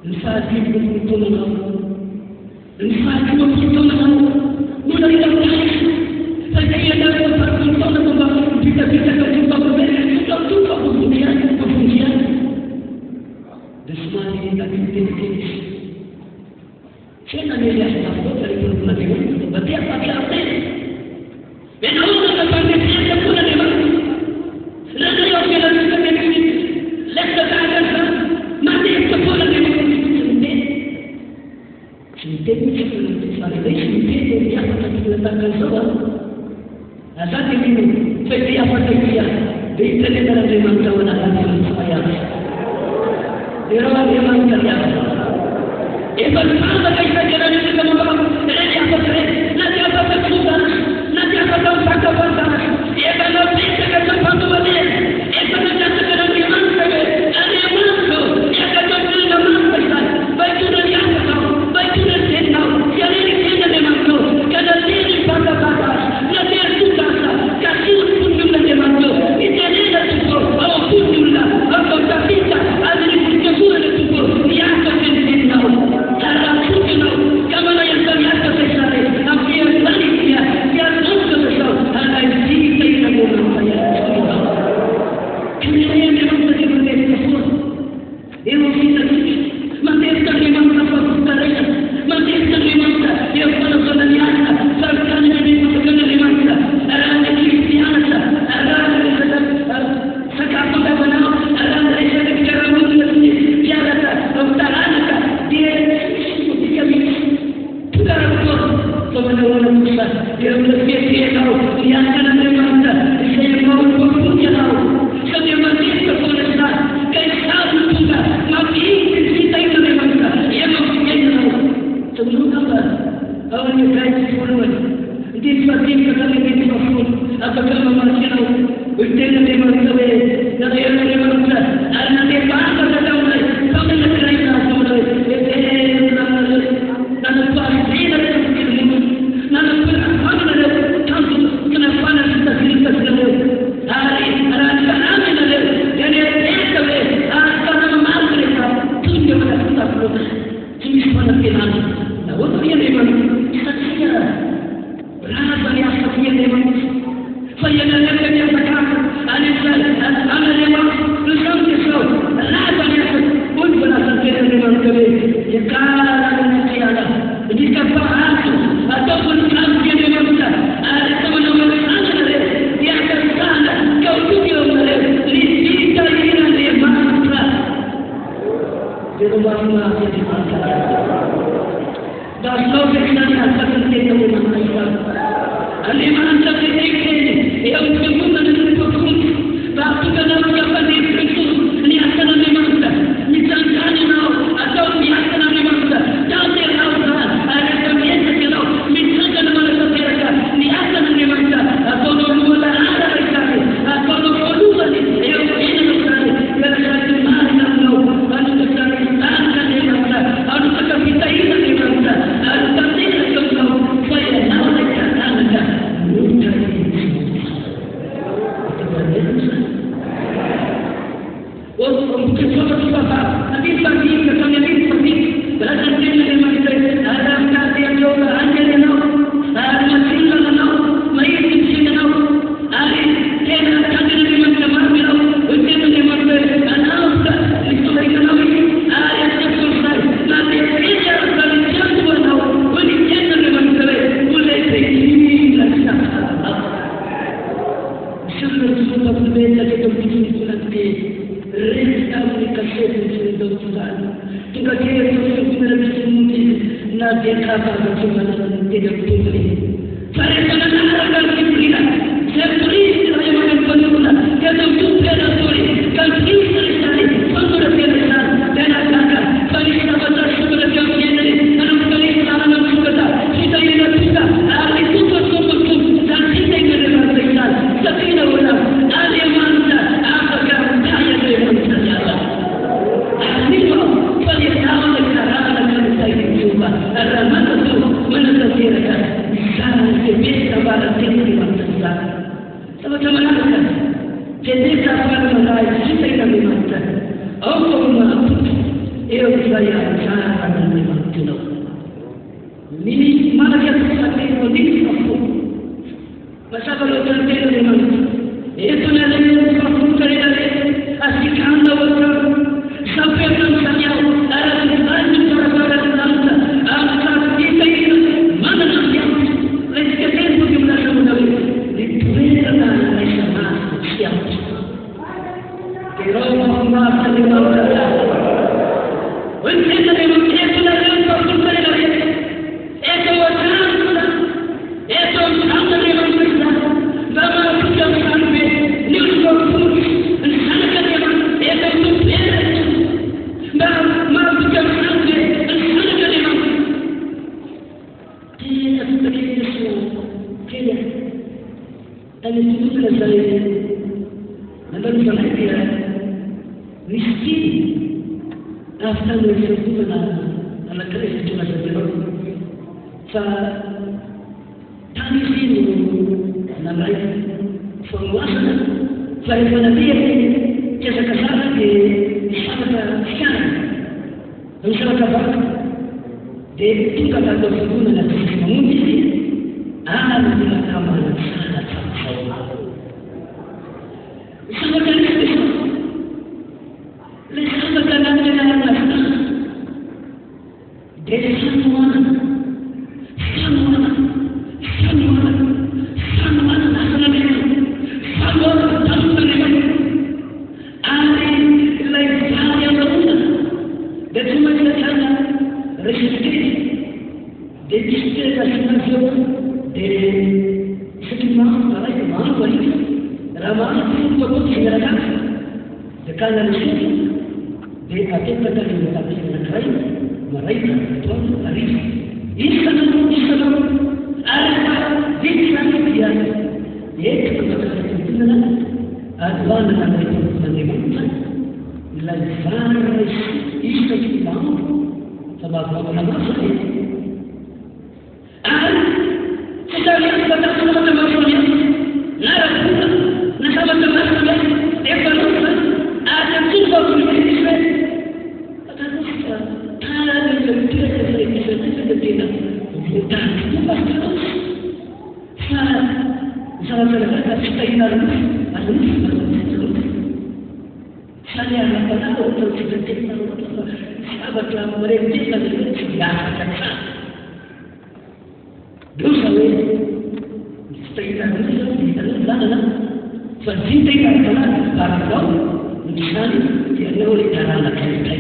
Al-Fatih begitu lama Lima 20 tahun lalu, mulai dari saya ada beberapa tahun membangun kita berjumpa berbeda, sudah jumpa kemudian. Desmani tadi titik. Saya tanya dia apa dari perbuatan itu, berarti apa dia update? Benar tak pandai siapa pun ada bang. Lalu yang kita lakukan ini, leksa akan mati sepuluh ada bang. Cinta itu sebenarnya cinta dia akan diletakkan soal. Asal ini, setiap dia di dalam memang kawan akan saya. Dia memang kerja. Ibarat mana kita jalan itu sama orang. Nanti apa terjadi? Nanti apa terjadi? Nanti apa terjadi? Ia kalau kita kata pandu balik, ia kalau kata kalau dia mampu, ada mampu. Ia kata dia mampu. Baik itu dia tahu, baik itu dia tahu. Kalau dia dia mampu, kalau dia pada nanti itu kata kasih pun dia mampu. Itu dia tu, oh pun dia, atau tapi tak ada itu pun itu. Ia akan dia tahu. Harap pun tahu. Kamu yang terlihat kesalahan, tapi yang tadi dia tahu kesalahan. Harap dia tahu saya. Kemudian memang tadi berbeza pun. Dia mesti tahu. Mesti memang apa caranya. Mesti memang dia kalau dia serkan ini bukan memang. Ada Kristian ada sekarang apa nama? Ada sekarang mungkin dia ada utara dia sebenarnya Musa dia berpikir tahu dia akan memang saya mau berpunya tahu saya masih terpaksa kaisar juga mati kita itu memang dia mempunyai tahu sebelum apa awal yang kaisar puluhan di seperti kata ini maksud apakah masih tahu betul memang tahu dari yang memang ada dia bahasa tahu sampai negara itu sampai dan pasti dari itu nana mana ada kantor kenapa kita cerita sekali hari ada jadi sekali akan mereka tunjuk kita perlu jenis mana pilihan nah waktu dia memang saja berapa yang saja memang saya nak kerja sekarang ana memang belum kesal berapa yang pun berasa kita memang kami sekarang ada jika faham ataupun dia memang ada teman-teman ada dia akan sana kau juga mereka kita ini dia masa di rumah yang dimakan dan kau kita akan kita memang aliman terdetik yang kemudian diperlukan waktu dalam kapan itu ini akan memang misalnya atau dia akan memang jadi ada kebiasaan kalau misalnya mereka kira ni akan memang atau mula ada sekali atau kedua yang ini sekali kalau satu mana kalau kita akan memang harus kita ini memang harus kita tahu saya nak kata untuk kita nanti pagi kita nanti pagi belajar dengan mereka ada kata yang juga hanya dengan ada masih dengan mereka masih dengan ada kena kata dengan teman-teman untuk dengan mereka anak itu dengan mereka ada sesuatu nanti dia akan menjadi tahu boleh kena dengan mereka boleh begini lah sudah berbeza kita begini nanti resta kasih itu Tuhan. Jika dia benar-benar mungkin nanti kata bagaimana tidak betul. Saya sangat akan diberikan. Saya beri saya makan penurunan. Dia tentu ada story. Kalau kita cari pengguna biasa dan akan kali kita baca sudah jam ini. Kalau kali kita akan sudah kita ini kita hari itu betul dan kita ini berbeza. Tapi orang ada mana apakah daya dengan saja. Ini bagi tahu kerana kita ini juga ada mana tu mana terjadi sekarang kita pada tinggi masa. Sama-sama kan. Jadi kita mulai kita ini masa. Allah maafkan. Ia saya sangat memang Nini mana dia sesuatu politik apa? Masa kalau terjadi dengan itu nanti perlu terjadi asyik anda betul sampai misalnya ada banyak orang anda angkat kita ini mana yang lagi ketemu di mana saudara itu adalah sama siapa? Kalau Allah terlibat Wentena memang itu nanti perlu terjadi. Itu wajahnya, itu sama memang kita. Bapa kita sampai niulah pun, sangat memang itu berbeza. Bapa kita sampai sangat memang. Dia seperti itu, dia. Dan itu juga saya. Namun saya miskin. After we do na nagkakaroon ito na sa Pero sa tanisin na may formuasa sa ipanatiya kaya sa kasama isama ka siyaran ang isama ka ba de ito ka tagapaguna na sa mamundi alam nila kama ng salat sa kasawa isama ka nito Lesama kanan dengan anak. Dari semua tanpa dengan hari lain yang berbeda. Dan cuma kita sana resisten. Dari setiap nasional dari setiap orang yang mahu balik ramai itu betul segera. Sekarang ini dia akan berada di atas mereka tuan arif. Islam ada Islam dia itu betul advan dan itu menyebutkan lazar Islam sebab nama saya. Sedangkan kita sama-sama maksudnya narapura, sama-sama maksudnya evaluasi. Ada tujuan untuk Islam. Ada tujuan. Ada yang tidak ada Islam tidak tidak. Bukan cuma terus. Salah kita kita ini ada terus. Saya akan tahu untuk kita sahabat lama mereka kita tidak akan. Dosa ini kita tidak ada. Fadhili katika baraka mtihani eneo litalala katika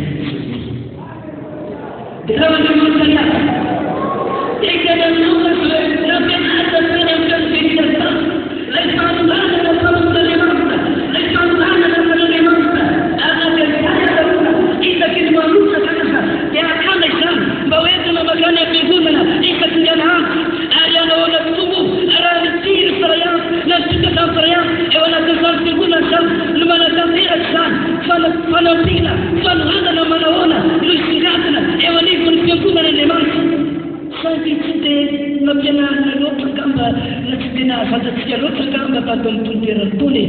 Dikawa ni mwangalia ikana nunga rabbi hada sana kan fikra laisa Allah na sabta limamta laisa Allah na sabta limamta ana kaya ila kilma nusa kanasa ya kama islam baweza mamakani ya mbinguni ikatujana ayana wala tubu arani tir sarayam na tukata sarayam wala tazal kilguna sham lima nasafira sham fanatila fanhada na manaona lusigatna ewani kunfikuna na limamta Sadi cite napena lotu kamba natina fata tia lotu kamba patom tuntira tuni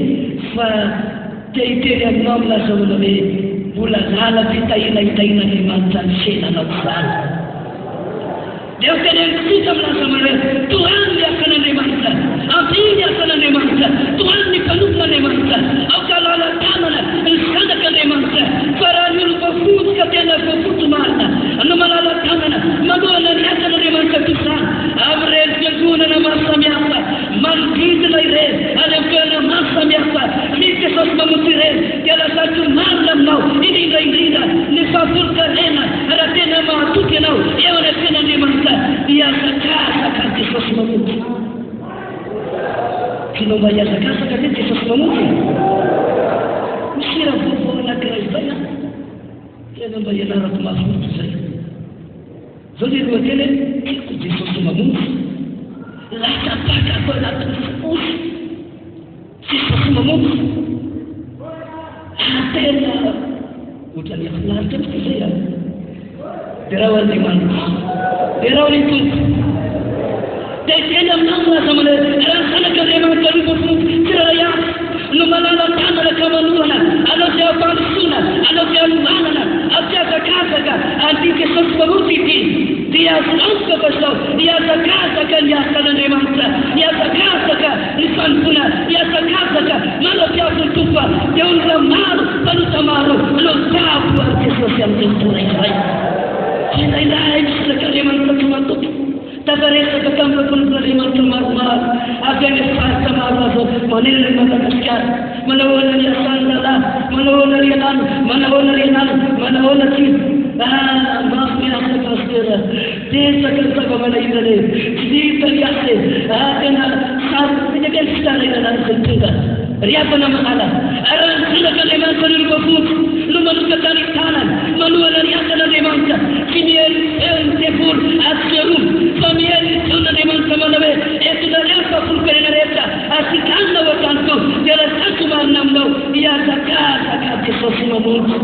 fa teiteria namla sabulame bula hala itaina ni mantan shena na usala Deus kena kita melaksanakan Tuhan dia kena nemanta apinya kena nemanta Tuhan ni penuhnya nemanta kalau Allah tanah insana kena nemanta para nurufus katena kufutu mana anu malala tanah maduana dia kena nemanta Tuhan abrel jaguna na masamiapa manjid laire ada kena masamiapa mike sosma mutire kala satu malam nau ini lairina ni fasur kalena ada tena matuke nau ewana kena nemanta dia sakasa kati sosma mutu kino baya sakasa kati sosma mutu msira bubu na krajbana kino baya na rakma mutu sai zodi rotele kiti sosma mutu la tapaka kwa la tufus si sosma mutu hatena utani khlan tafsira Derawan iman, derawan itu. Jadi nama sama orang sana kerana terlibat ceraya, numalala tanah kamanuana, ada siapa sunnah, ada siapa mana, ada siapa kata, anti kesempatan di iasanka pasao iasakasaka ny asan'Andriamanitra iasakasaka ny fanompona iasakasaka manampiafy ny tompo dia olona maro mpanota maro manao tabo ary Jesosy amin'ny tontolo iray ilailay misak'Andriamanitra tsy matoto tafaresaka tamin'ny mpampian'Andriamanitra maromaro avy any faritra maro azo manena ny Madagasikara manahoana ny asan-dalahy manahoana ny alano manahoana ny alano manahoana tsy mafy miasa pastera desaka ny zava-manahirana tsy hita ny ase tena sarotsika ny fitarainana izay tonga riavana mahala ary nitondrak'Andriamanitra ny olobafotsy no manoka tany tanany manohana ny asan'Andriamanitra tsy miely ny tebolo askeromo fa miely taon'Andriamanitra manao hoe etonareo fafolokarena rehetra asikanina ao atanto dia rasako marina aminao iazakazaka Jesosy mamonjy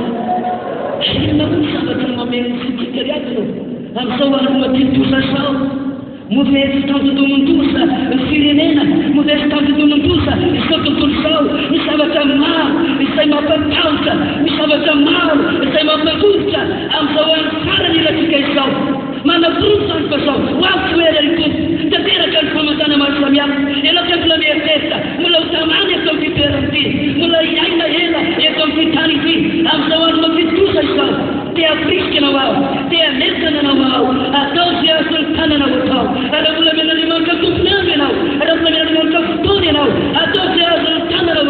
inona moa zavatra mameno fotika riavana amin'izao aromatindosa sao muvesy tanjodomondosa ny firenena muvesy tanjodomondosa izao tontolo sao ny zavatra maro izay mampatahotra ny zavatra maro izay mampangoritra amin'izao any farany ilatsika izao manavorotsany fa zao hoafoera ny tompo tanteraka ny famantana maro samihafa ianao tsy mbola mieritreritra mbola ho tamany eto amin'ny fitoerana ity mbola hiaina ela eto amin'ny tany ity amin'izao any mampindosa izao dia friskana ao dia mesana anao ao atao zay azony tanana atao raha mbola men'Andriamanitra tompony andro ianao raha mbola men'Andriamanitra fotoana ianao atao zay azony tanana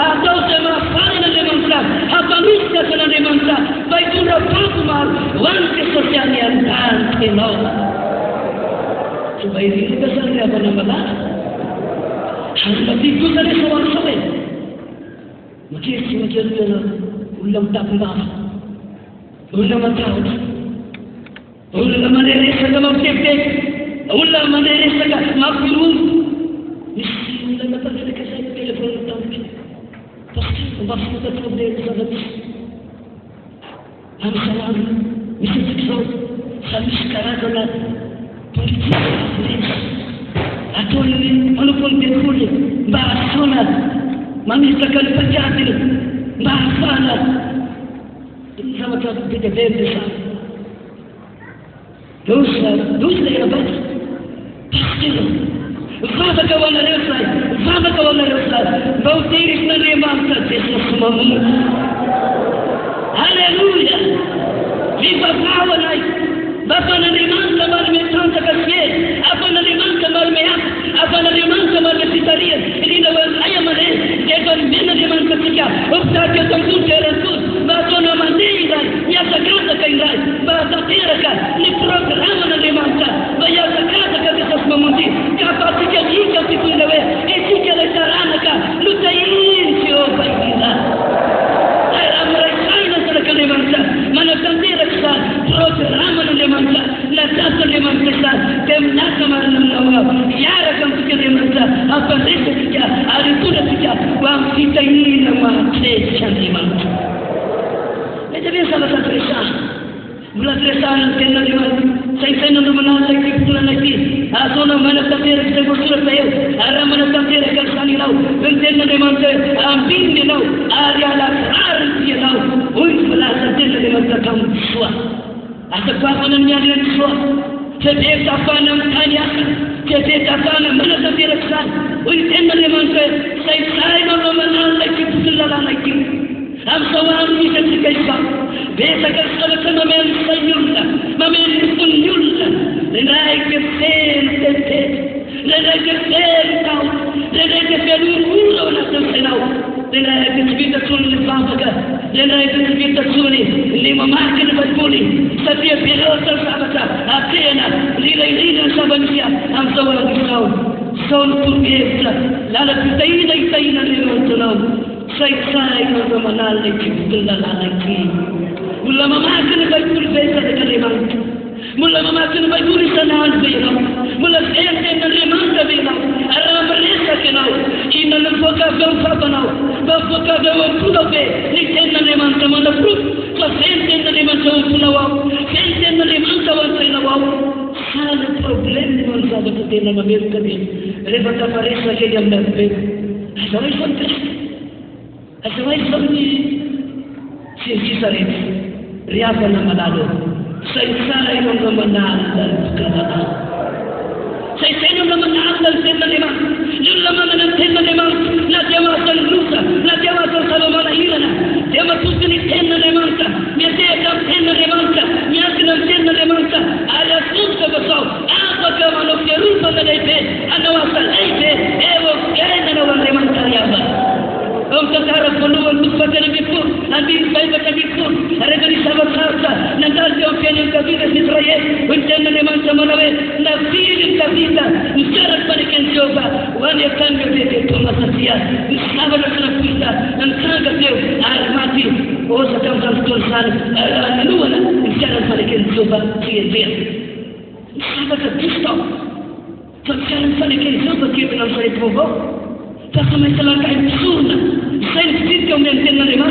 atao zay mahafany n'Andriamanitra hampanosika asan'Andriamanitra mba hitondra pato maro ho any Jesosy any an-tany ianao tsy mba hirinaka zany ry havana malala ary mampindosa rehefa ho an'izao e mankeritsy mankery ianao olona mitapim-bava olona matahotra olona maneresaka mampitepitepy olona maneresaka mampiromo misy olona matanteraka zay telefony tampoky parce mba fotatrodely zavatsy amin'izao misy antsika zao fa misy karazana politika resy ataony manopony dekoly mba ahafana mamitaka ny mpatiadiny mba ahafana zavatra bediabedy zany dosa irabata pastera vavaka ho anareo zay vavaka ho anareo zay mba ho tehirisyn'Andriamanitra Jesosy mamonjy alleluia vivavao anay mba afan'Andriamanitra manome tanjaka fiely afan'Andriamanitra manome asa afan'Andriamanitra manome fitariana indrindra hoe ray aman'eny efa nomen'Andriamanitra tsika opitady eto amin'ny toerantony mba ataonao mandeha iray miazakazaka iray mba hatanteraka ny programan'Andriamanitra mba hiazakazaka Jesosy mamonjy ka afatsika mihika fitondra hoe isika ilay taranaka notahiny Jehova indrindra raha miray saina zanak'Andriamanitra manatanteraka zany programan'Andriamanitra natas'Andriamanitra zany dia miasa marina aminao ao hiaraka amintsika Andriamanitra hampandresatsika ary hitondratsika ho amin'ny fitahina mahatrezitra Andriamanitra mety hoe zavatra ampiresahana mbola ampiresahana ny tenin'Andriamanitra sainsainandro manala ity fotoana ity azonao manatanteraka izay voasoratra eo ary raha manatanteraka izany ianao ny tenin'Andriamanitra ambininy ianao ary alafrary ny ianao hoy ny voalaza ny tenin'Andriamanitra tamin'ny soa afaka afana ny mialina ny soa tsy be tafana amin'ny tany asa tsy be tafana manatanteraka izany hoy ny tenin'Andriamanitra saisainao no manala ity fotony lalàna ity amin'izao andro misy antsika izao besaka ny zavatra mameno ny sain'ny olona mameno ny fon'ny olona rendraiky feno tetety rendraiky feno tao rendraiky feno oro ao anatin'ny sainao rendraiky tsy vitatsony ny vavaka rendraiky tsy vitatsony ny mamaky ny baiboly satria beloatra ny zavatra atena lirairina ny zava-misy amin'izao andro izao zao ny torohevitra lala-pitahina hitahina Andriamanitranao sainsainao no manala ity fotony lalàna ity mbola mamaky ny baiboly ve zanak'Andriamanitra mbola mamaky ny baiboly isanandro ve ianao mbola feno tenin'Andriamanitra ve ianao raha miresaka ianao inona ny mivoaka avy eo amin'ny vavanao mba mivoaka avy eo am-ponao ve ny tenin'Andriamanitra manaforoto fa feno tenin'Andriamanitra ao am-ponao ao feno tenin'Andriamanitra ao an-tsainao ao sana problème no ny zavatra tena mameloka be rehefa tafaresaka eny amin'ny alombelo azao izao ny Kristy azao izao ny sirkisa rehetra ry havana malalo Saya yang memenangkan keadaan. Saya yang memenangkan teman-teman. Lama mana teman-teman. Nak jawatan lusa. Nak jawatan salamana hilana. Dia masuk ni teman-teman. Dia kam teman-teman. Dia kenal teman-teman. Ada suka besar. Apa kamu nak rupa mereka? Anda wasal aje. Ewo kena orang teman kalian. Om sekarang peluang untuk baca bikun, nanti saya baca bikun. Ada kali sahabat sahaja, nanti jawab yang kabita Israel, untuk meneman sama nawe, nafsirin kabita, musyarat pada kencoba, wanita kan berbeda Thomas Asia, sahabat nak kita, dan sangat jauh, mati, oh sekarang tulisan, luar, musyarat pada kencoba, dia, sahabat kita, musyarat pada kencoba kita nak saya provo. Kasa masalah kain surna, saya sedikit kau maintain nama.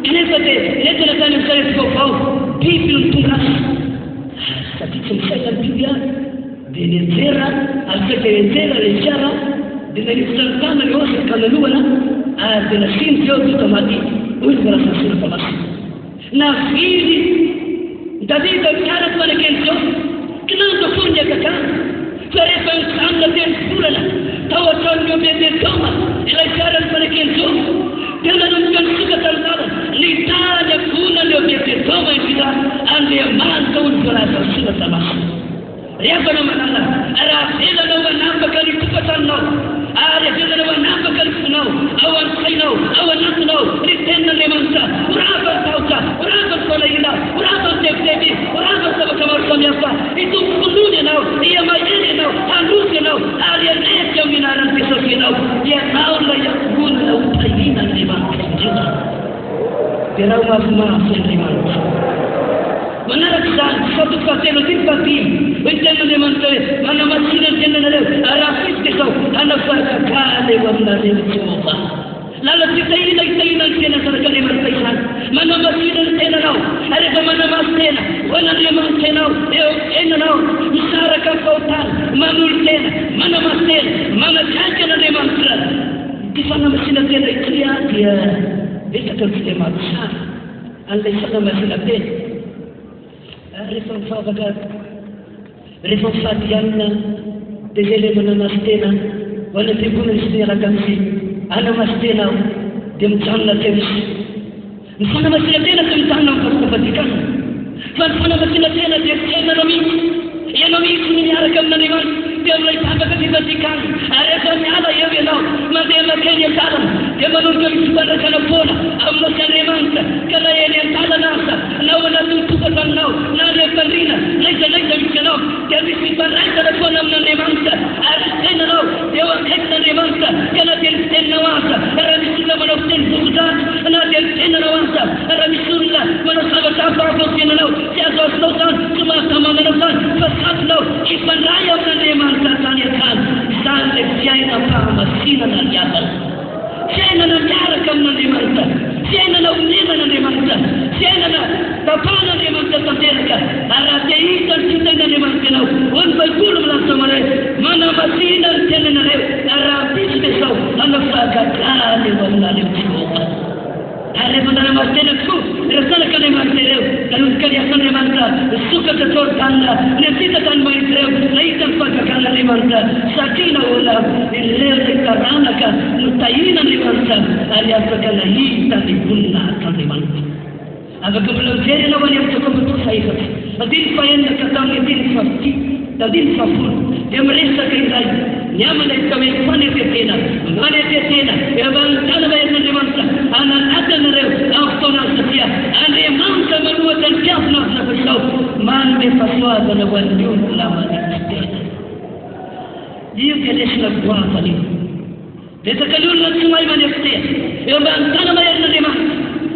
Kenapa deh? Ini adalah kain saya sebab people tugas. Tapi saya juga di negara, asal di negara negara, di negara sana juga kalau luar, ada nasim jauh itu mati, udah berasa sudah mati. Nah ini, tadi cara mana kenzo, kenapa punya kakak? Saya pensang nanti sepuluh. Tawasan juga Thomas, elajaran mereka itu, dia menunjukkan suka terlalu. Litanya guna dia Thomas kita, anda mantau berasa sudah sama. Dia benar-benar, arah dia nama kali tukatan nau, arah dia nama kali sunau, awan sainau, awan nasunau, ritenna lemangsa, berapa tauka, berapa solailah, berapa tepi, berapa sebab kamar kamiapa, itu puluhnya nau, ia main nau, halusnya nau, arah dia minaran pisau nau, dia nau layak guna utayinan lemangsa juga. Dia maaf lemangsa. Menarik satu kata lebih penting. Bencana demonstrasi, mana masih nak arafis kesau, anak saya kali warna semua. Lalu kita ini nanti nak serkan demonstrasi. Mana masih nak nau, ada mana masih nak, mana demonstrasi nau, nau, masyarakat kautan, manul mana masih, mana sahaja nak demonstrasi. Di sana masih nak dia, kita terus maksa. Allah sana masih nak Rifafatiana degele mana mastena wala tibuna istira kamsi ana mastena dem janna temsi mfana masina tena kumtana kupatikana mfana masina tena tena nami ya nami kuni harakam na niman dia mulai tabaka dibatikan are kami ada ya bela madela kenya kalam dia menunjuk kepada kana pona amma kanemanta kana yang tala nasa nawana tutupan nau nade pandina laisa bikanau dia disipan ada pona nemanta are tena nau dia wakna nemanta kana dia tena wasa are bisula manoften budan ana dia tena wasa are bisulla manasaba tafa tena nau dia dosan cuma sama manofan fasatno ipan raya nemanta tanya kan sampai siapa apa masina naliaban siapa nak biar kamu nemanta siapa nak unema nemanta siapa nak tapana nemanta terjadi arah dia kita nemanta nau un berguru langsung mana masina siapa nak arah bisnesau anak sahaja kali warna lembuka ada benar masina tu rasanya kan nemanta kalau kalian kan nemanta suka tertor tanda nanti tak main terus laitan pada kan nemanta sakina wala illal karanaka mutayina nemanta alias kala hita di guna kan nemanta agak belum jadi lawan yang cukup betul saya adil payan kata adil fakti adil fafun dia merasa keindahan nyaman kami mana ketena ya bang kana bayar nemanta anak ada nereu aftona setia ane mangsa manuatan kiafna na bersau man be faswa bana wanjun lama ketena dia kelesna buah tadi dia takalul semua mana setia ya bang kana bayar nemanta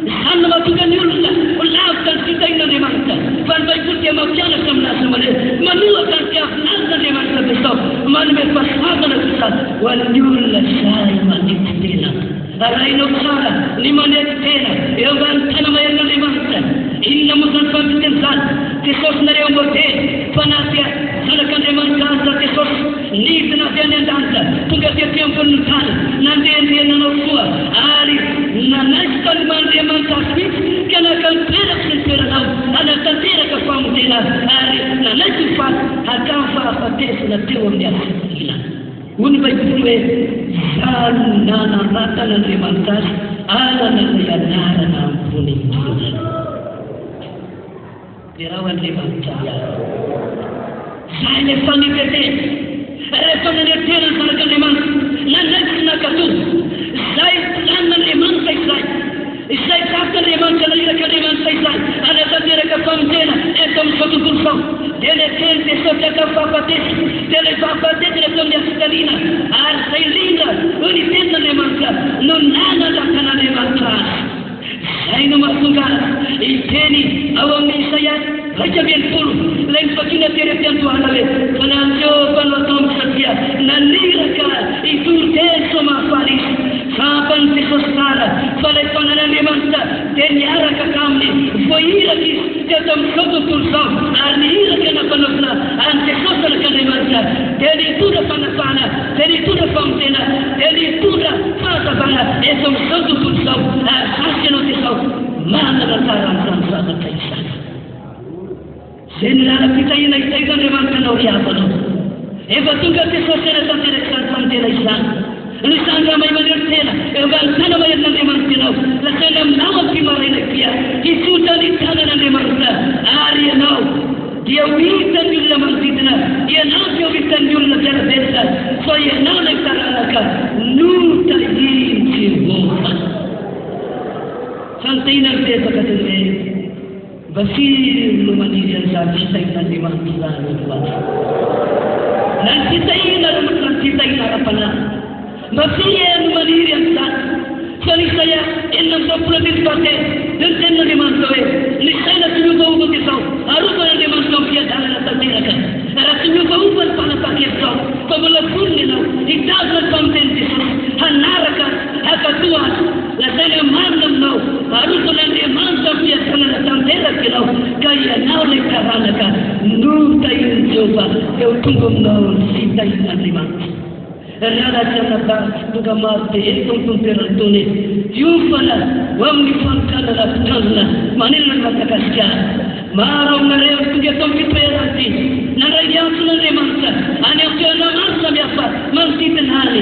sana matukan yulla ulaf dan kita ina nemanta fan baikut dia makiana kamna semale manuatan kiafna na nemanta bersau man be faswa bana kita wanjun la sai man ketena Araino sana lima netena yang bantana mayar limanta inna musalfat tinsan kisos nare umbote panatia sanakan limanta sa kisos ni tenatia nendanta tunga tiang penutan nanti dia nanokua ari nanaskan man limanta smith kana kan perak senterau ana tantera ka pamutena fahafatesana teo amin'ny asina hoy ny Baiboly hoe izany nanaratan'Andriamanitra azy anana ilay anarana ambony indrindra dia raha ho Andriamanitra miaro izay ilay fanetetena rehefa nanetena ny zanak'Andriamanitra nanaiky sy nakatory izay planin'Andriamanitra izay tafan'Andriamanitra nairak'Andriamanitra izay anatanteraka famitena eto amin'ny zao tontolo zao dia neteny dia sotraka fahafatesy dia ilay fahafatesy eto amin'ny asitaliana ary izay indrindra hoy ny tenin'Andriamanitra no nanalakan'Andriamanitra azy izay no mahatonga iteny ao amin'ny Isaia 1:20 ilay mifakiana terety antoana hoe fananjovanao atao amin'ny satria naniraka itory-teny so mahafaly izy fampany Jesosy tsara fa ilay fanan'Andriamanitra dia niaraka taminy voahiraka izy dia atao amin'ny zao tontolo zao ary nihiraka napanaovina any Jesosy anak'Andriamanitra dia nitondra fanafana dia nitondra famitena dia nitondra fahazavana eto amin'ny zao tontolo zao ary zasy ianao dia zao manana tsara amin'izany zavatra izany izay ny lalam-pitahina itahiz'Andriamanitra anao riavanao efa tonga Jesosy anatanteraka izany famitena izany ny izany raha mahay manery tena efa nitana maherin'Andriamanitra ianao lasaina aminao am-pimaraina dia hitsotra ny tanan'Andriamanitra ary ianao dia ho hitan'ny olona manodidina ianao dia ho hitan'ny olona biarabelona fa ianao ilay taranaka notahiny Jehova fanontahina mitezaka teny hoe mba firy no maniry an'izany fitahin'Andriamanitra izany loatra na ny fitahina ro na ny fitahina ara-panahy mba firy no maniry an'izany fa ny Isaia 9:20 dia ny tenin'Andriamanitra hoe ny saina tsy miovaova dia zao arovan'Andriamanitra ampiadanana tanteraka raha tsy miovaova ny fanapaha-kevitra zao fa mbola vonona ianao hitazona ny famiteny Jesosy hanaraka hakatoa azy lasaina marina aminao arovan'Andriamanitra ampiadanana tanteraka ianao ka ianao ilay taranaka notahiny Jehova eo tonga aminao ny fitahin'Andriamanitra raha tonga maro be etomponterantony hiofana ho amin'ny fanokanana fitandrona manelana ny Madagasikara maro aminareo tonga eto amin'ny fitoeranty nandray antson'Andriamanitra any amin'ny toerana maro samihafa manodidina any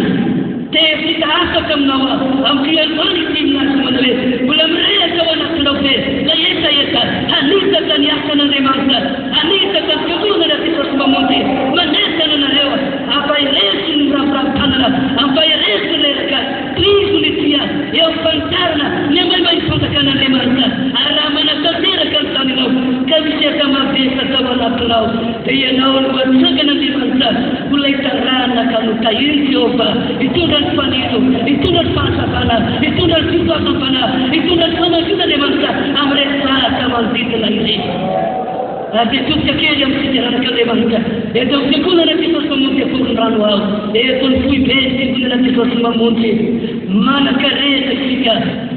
dia vita afaka aminao amin'ny fiandohany itiminazy mana hoe mbola mirehaka ao anatinao be la etaeta hanitaka ny asan'Andriamanitra hanitaka ny fiangonana Jesosy mamonjy manentana anareo ampahiresi ny miravoravo-tanana ampahiresi leraka prizo ny tia eo fantarana ny amaimay fantakan'Andriamanitra ary raha manatanteraka n'izany ianao ka misy akamavesaka ao anatinao dia ianao no atsangan'Andriamanitra ho lay taranaka no tahiny Jehova hitondra ny fanito hitondra ny fahazavana hitondra ny fitoazavana hitondra ny famakin'Andriamanitra amin'ny resaka manodidina ireny dia totika kely amin'ny fidiranak'Andriamanitra eto amin'ny fiangonana Jesosy mamonjy akorondrano ao eto ny foibe fiangonana Jesosy mamonjy manan-karena isika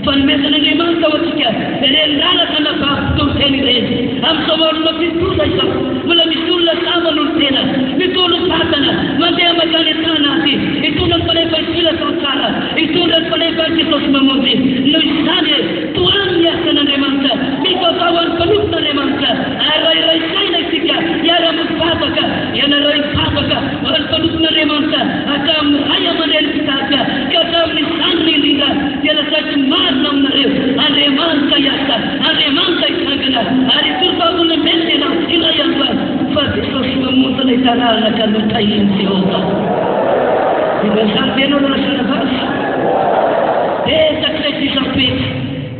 fanomezan'Andriamanitra ao atsika ireny lalaka navavy-toloteny ireny amin'izao olona fitoza izao mbola misy olona samano ny tena mitolo vatana mandeha makany an-tana azy hitondra ny falefa isila zao tsara hitondra ny falefa Jesosy mamonjy noho izany toany ny asan'Andriamanitra mivavao any mpanompon'Andriamanitra ary ray saina isika iara-mivavaka ianareo hivavaka ary mpanompon'Andriamanitra hatramin'ny ray aman-dreny fitahaka ka hatramin'ny zanony indrindra dia lasa tsy marina aminareo Andriamanitra iasa Andriamanitra itsangana ary torofahavolom-bely ianao iray androany fa Jesosy mamonjy ilay taranaka no tahiny Jehova izany ianao no lasana vazy besak'izay fisampety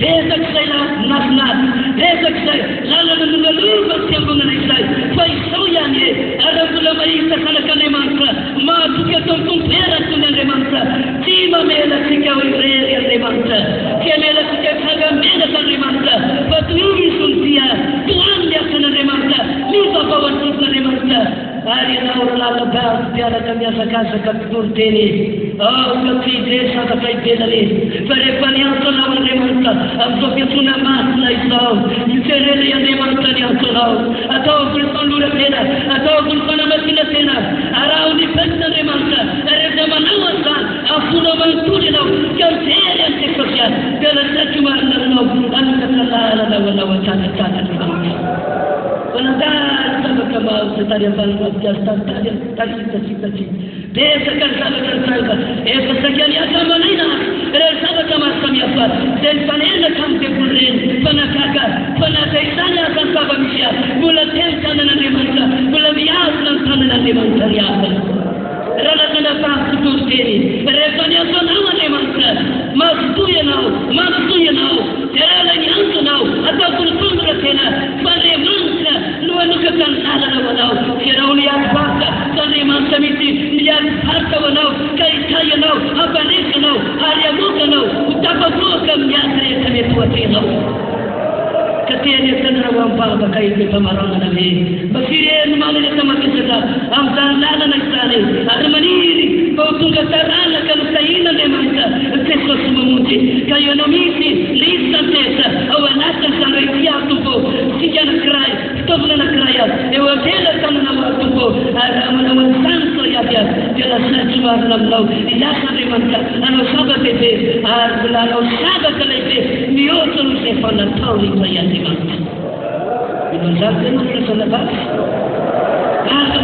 besak'izay nafinady besak'izay lalana no nalova ny fiangonana izay fa izao ihany ary mbola mahita zanak'Andriamanitra mahatoky atao mitomperantony-Andriamanitra tsy mamela tsika ho irery Andriamanitra tsy amela tsika hangambenak'Andriamanitra fa tohizo ny dia toany ny asan'Andriamanitra mivavao an'Andriamanitra ary ianao lalabavy mpiaraka miazakazaka mpitoro-teny katide zavatra ibelany fa rehefa niantso anao Andriamanitra amin'izao fiantsona masina izao miterely Andriamanitra niantso anao ataovy ny fanloran-tena ataovy ny fanamatsiana tena araho ny fetin'Andriamanitra rehefa manao an'izany afonao manontolo ianao ka mijery any Jesosy any dia lasatry marina anao anokatsalalana ho anao an-tanatana Andriamanitra fanandany zavatra maro satary ambany mampiazy tany tadi cita-cita desa kan salga esa sekian agama lain resaba kama kami apa dan panena kamte pulen panakaka panakaitana kan sabamisia bulaten kana nemanta bulabias nan kana nemanta ya rala kana pas tuteni repanya sana nemanta mastuya nau terala ni antu nau atau kultura tena pare mantra nuanuka kan sala nau kirauni akbaka kan nemanta miti dia harta nau kai nau apa nek nau hari nau utapa program yang kami buat nau ketianya tentera wampa bakai ke pemarangan nabi basirin malin sama kita amsan lana naksani ada maniri bau tungga tarana kan sayina nemanta kesos memuji kayo nomisi lista tesa awanatan sampai dia tubuh sijan kerai stopna keraya ewa bela kan nama tubuh ada mana santo ya dia jelas cuma lau ia nemanta anu sabat tete anu sabat tete miotul sefana tauri saya Indonesia itu selebas.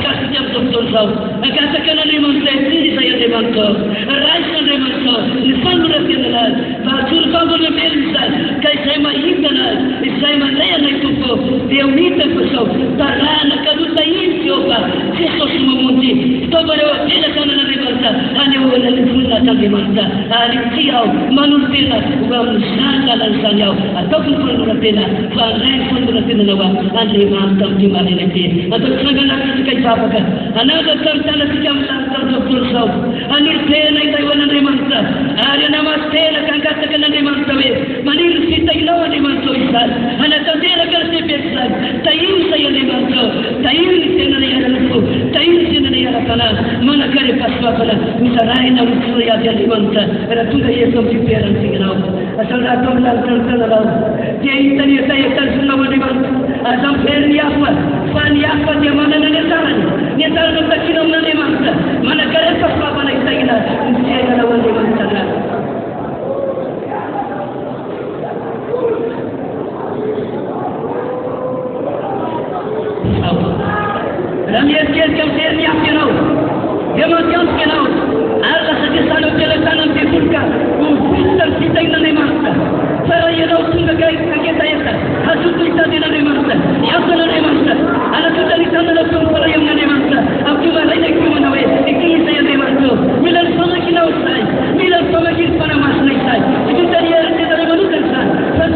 Kasih jam doktor sah. Katakan memang saya memang kau. Raisa memang kau. Nisam berarti adalah. Basur kamu lebih besar. Kau saya mahu kenal. Saya mahu naik tubuh. Dia minta pesau. Tarana kadu tayin siapa. Yesus memuji. Kau baru dia kana memang kau. Hanya orang yang kana memang kau. Hari siau manusia. Uang sana dan sana. Ataupun pun berarti. Panen pun berarti nawa. Anda mantap di mana nanti. Atau sangat kay sabakan anaga tantana sikam tantar doktor saw anir tena iwan remanta ari namaste na kangkata kana remanta we manir sita ilaw remanta isal ana tantera karse pesal tayin saya remanta tayin tena na yaranku tayin tena na yarakana mana kare paswa kana misarai na rusuya dia remanta era tuga yeso piperan signaw asal atom la tantana law dia itani saya tarsuna remanta asam feriapa faniapa dia mana na ni tahu tak kira mana mangsa mana kerana apa nak kita ina saya nak awal mangsa lah ramai sekali yang ni apa tahu dia macam kenal Allah saja selalu jalan di surga kita kita ina mangsa saya yang tunggu kita ya hasil kita di mangsa ya sana mangsa anak kita di sana pun yang mangsa aku malah nak cuma nawe ini saya mangsa milan sama kita usai milan sama kita para mas naik itu tadi yang kita lakukan sah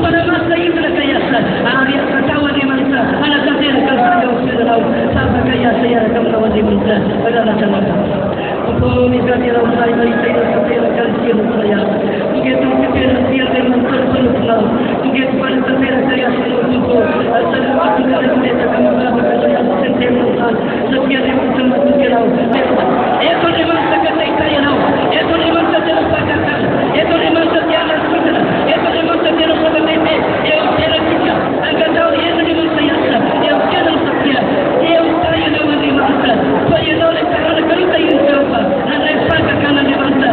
para mas naik itu saya sah hari katawa di mangsa anak kita kalau saya usai sampai kaya saya akan lawan di mangsa adalah sama untuk nikah dia usai dari saya akan siap saya begitu kita dia dengan terpenuh begitu pada saya untuk asal waktu kalau kita akan melakukan saya sendiri mangsa setiap yang bersama kita itu memang sekata saya tahu itu memang sekata pakatan itu memang sekata kita itu memang sekata pakatan yang saya kita agar tahu itu memang saya yang jangan setia yang saya dengan mangsa saya tahu kerana kalau saya jawab anda pakatan dengan mangsa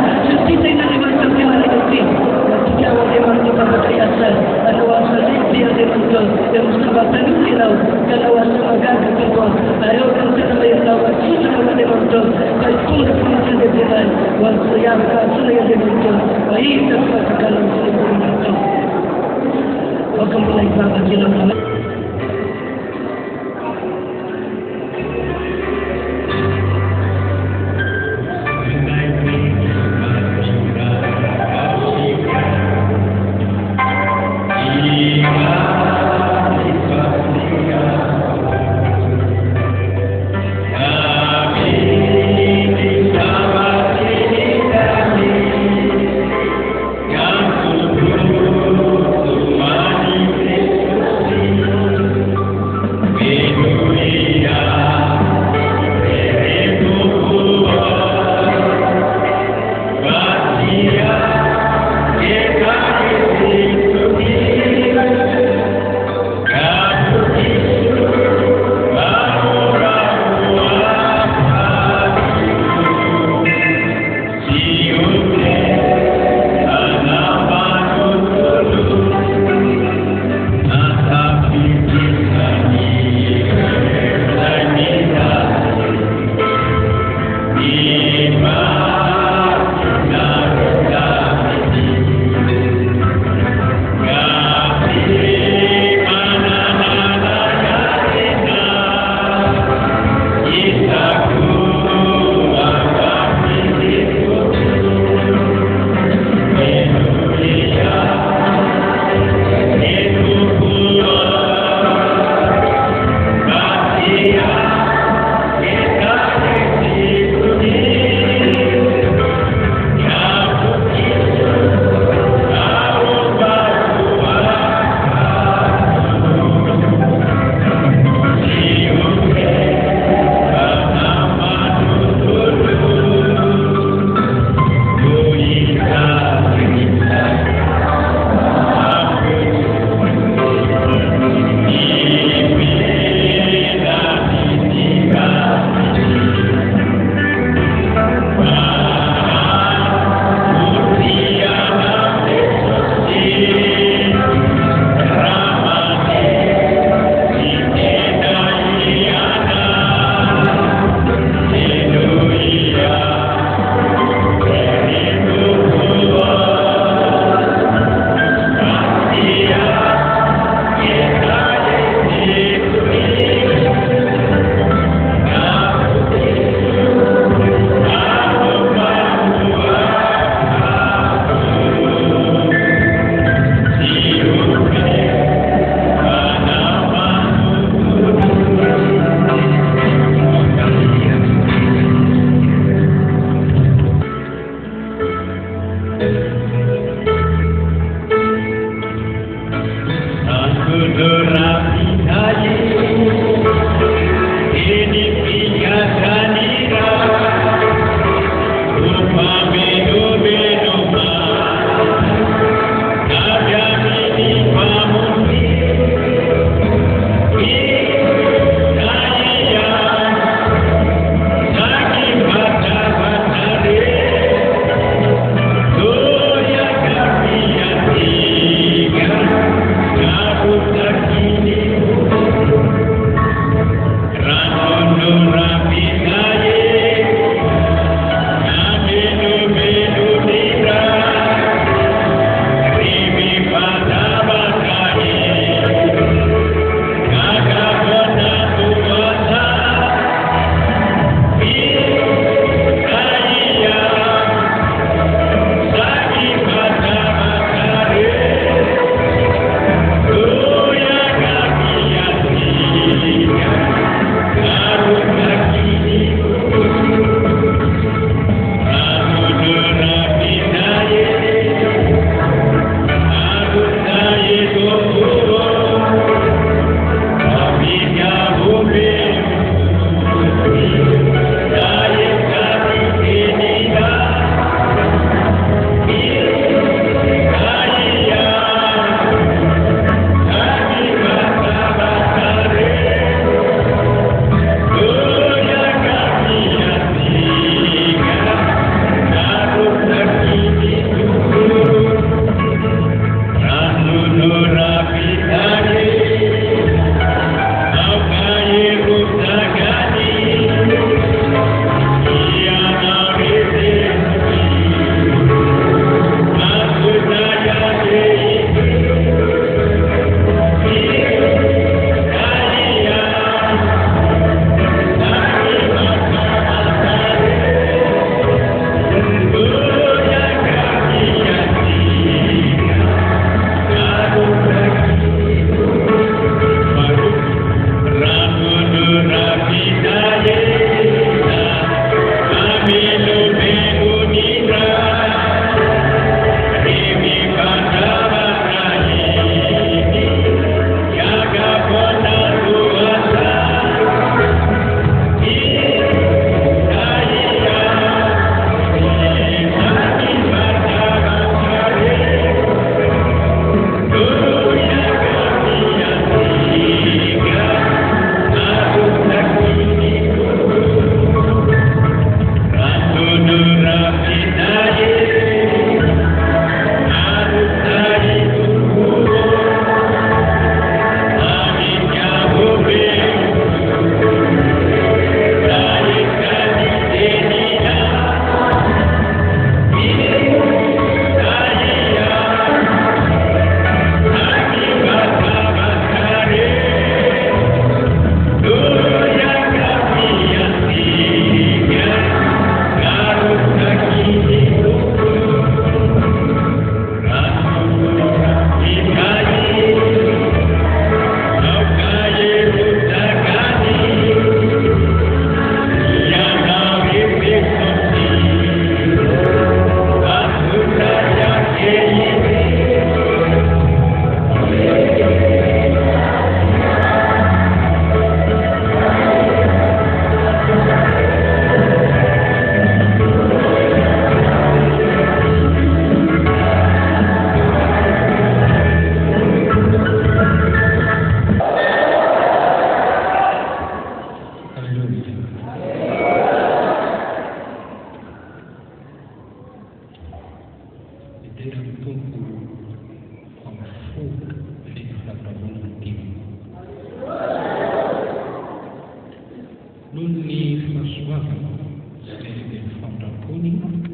ambony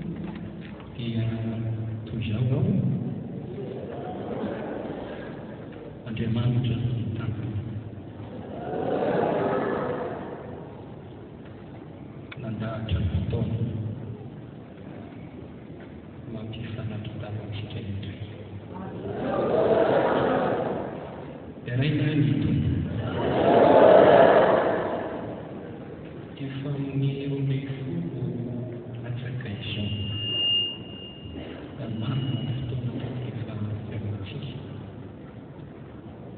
dia toy izao ao Andriamanitra ny tampony nandahatra ny fotoana mampifanatotavatsika indray dia raina ny tompony efa mironay folo latsaka izao da marina ny fotoana efa fiavantsika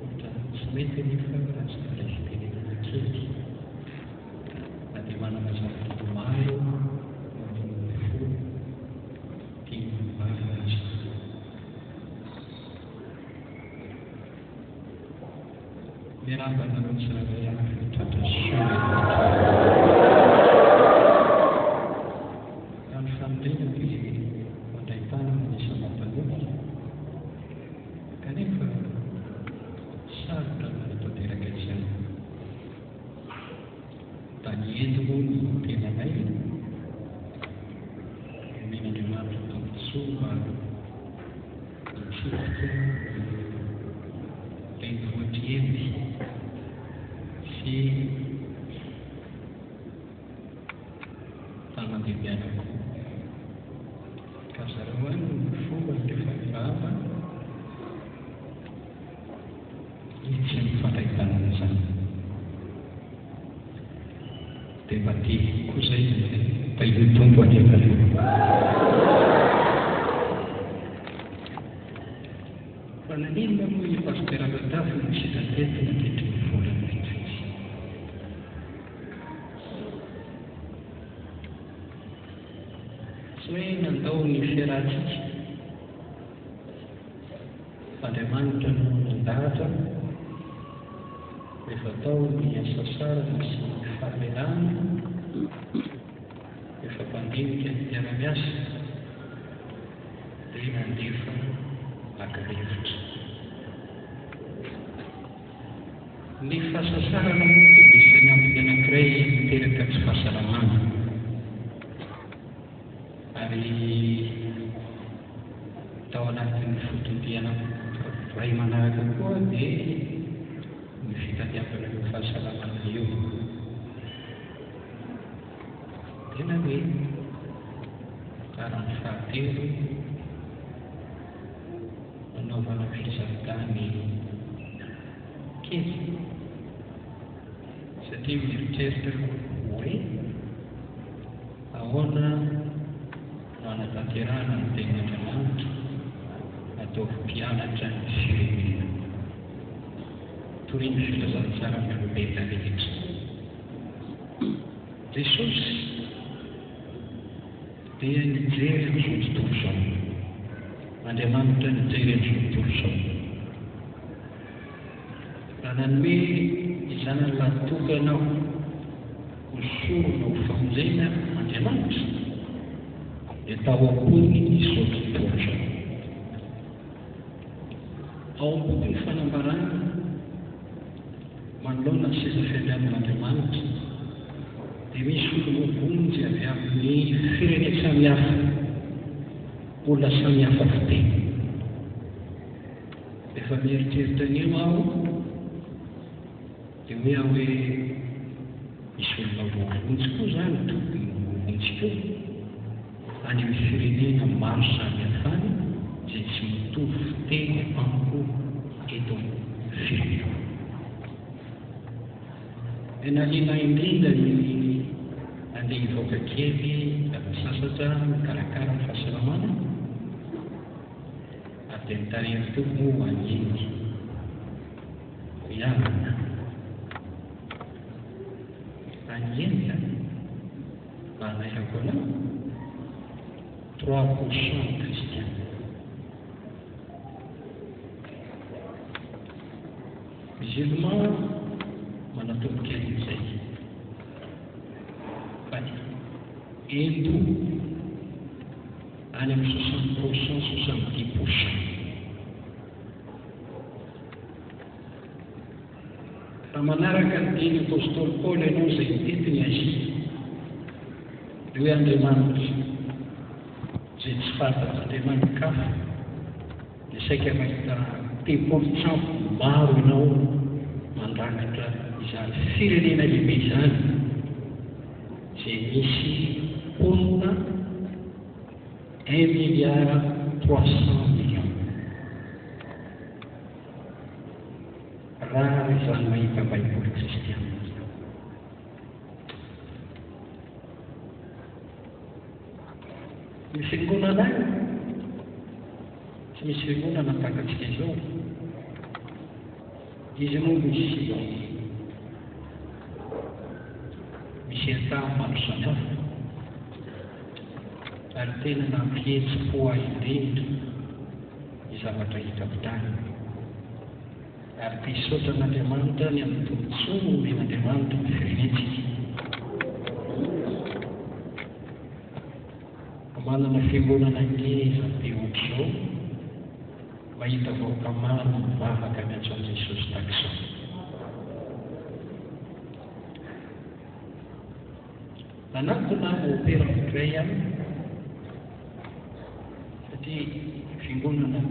ohatra tsy mety nefa raha tsy firaisitenenana kely na dia manana zavatra maro mamon'ny folo tia mivavy azy miarabana rotsirairay amin'ny fitratra soa any fanorena hoe mandray-tana manisa mampanoky kanefa sarotra manatoateraka izany da ny ento moa ny tenanay omen'Andriamanitra tombontsoa mitsidika ilay voatriendy sy famandebianako ka zareo any ny fomba rehefa mirava tsy mifandray-tanana izany dia mba tia koa zay tailo tombo anefa fa naninona moa i paster Abatafy no sitratetina tetry ny volana vitsivitsy tsy hoe nandao ny fiarahantsika fa Andriamanitra no nandahatra rehefa tao ny asa sarana sy ny fahamelana rehefa mpandinika ny mpiara-miasa dia nandefa aka-hevitra ny fahasasarana moa dia misy antony anankiray miteraka tsy fahasalamana ary tao anatin'ny fotompiana ray manaraka koa dia ny fitadiavana ny fahasalamana io tena hoe karaha ny fahatelo nanaovana fizakany kely satria mieritreritra hoe ahoana no anatanterahana ny tenin'Andriamanitra ataovy mpianatra ny firenena toy ny filazantsara ny olombelona rehetra Jesosy dia nijery ny tontolo izao Andriamanitra nijery ny tontolo izao raha nanome izany latokanao ho sorona ho famonjena Andriamanitra dia tao ambony izao tontolo izao ao ambony ny fanambarana manoloana ny seza fiandrianan'Andriamanitra dia misy olom-bonjy avy amin'ny firenena samihafa olona samihafa fiteny efa mieritreritra an'io aho dia hoe aho hoe misy olona voavonjy koa izany tokony voavonjy koa any amin'ny firenena maro samihafany izay tsy mitovy fiteny amiko eto firenena dia naliana indrindra ny andeha hivoaka kely misasatra mikarakara ny fahasalamana ary dia nitarehany teo moa anyendy iavana anyendy mba hanairako anao 3% kristian musulman manatomboka an'izay fa eto any amin'ny 60%, 70%. Raha manaraka ny teny apôstôly Paoly ianao izay tetiny Azia dia hoe Andriamanitra zay tsy fantatran'Andriamanitra kafa ny saika mahita tempolitsampo maro ianao mandrakitra izany firenena lehibe izany zay misy olona 1,300,000,000 raha izany mahita baiboly kristiana. Ny fiangonana tsy misy fiangonana takatsika izao. Izy moa misy atao maro samihafa ary tena nampihetsi-po indrindra ny zavatra hita amin-tany ary mpisaotra an'Andriamanitra ny amin'ny tombotsoa omen'Andriamanitra ny firenentsika. Manana fiangonana ngeza be ohatr'izao mahita vahoaka maro mivavaka miantso an'i Jesosy tahak'izao. Nanantona opera iray ihany satria fiangonana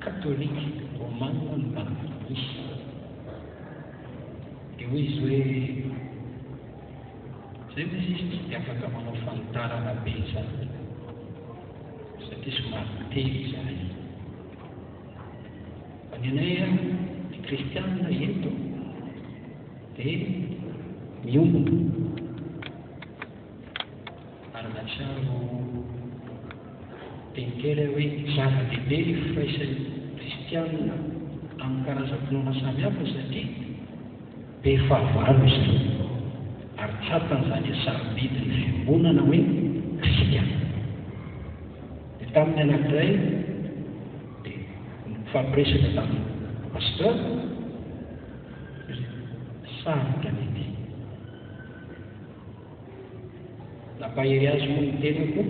katolika romanina no misy dia hoy izy hoe zay moa izy tsy dia afaka manao fanitarana be izany satria somary tely izany. Fa ny anay ny kristianina eto dia miombona ary natsaro tenikely hoe zava-dehibe ny firaisan'ny kristianina amin'ny karazam-pinoana samihafa satria be fahavalo izany ary tsapan'izany sarobidy ny fiangonana hoe kristiana. Dia tamin'ny anankiray dia fampiresaka tamin'ny pasteur sarotra mety nampahery azy moa ny tenako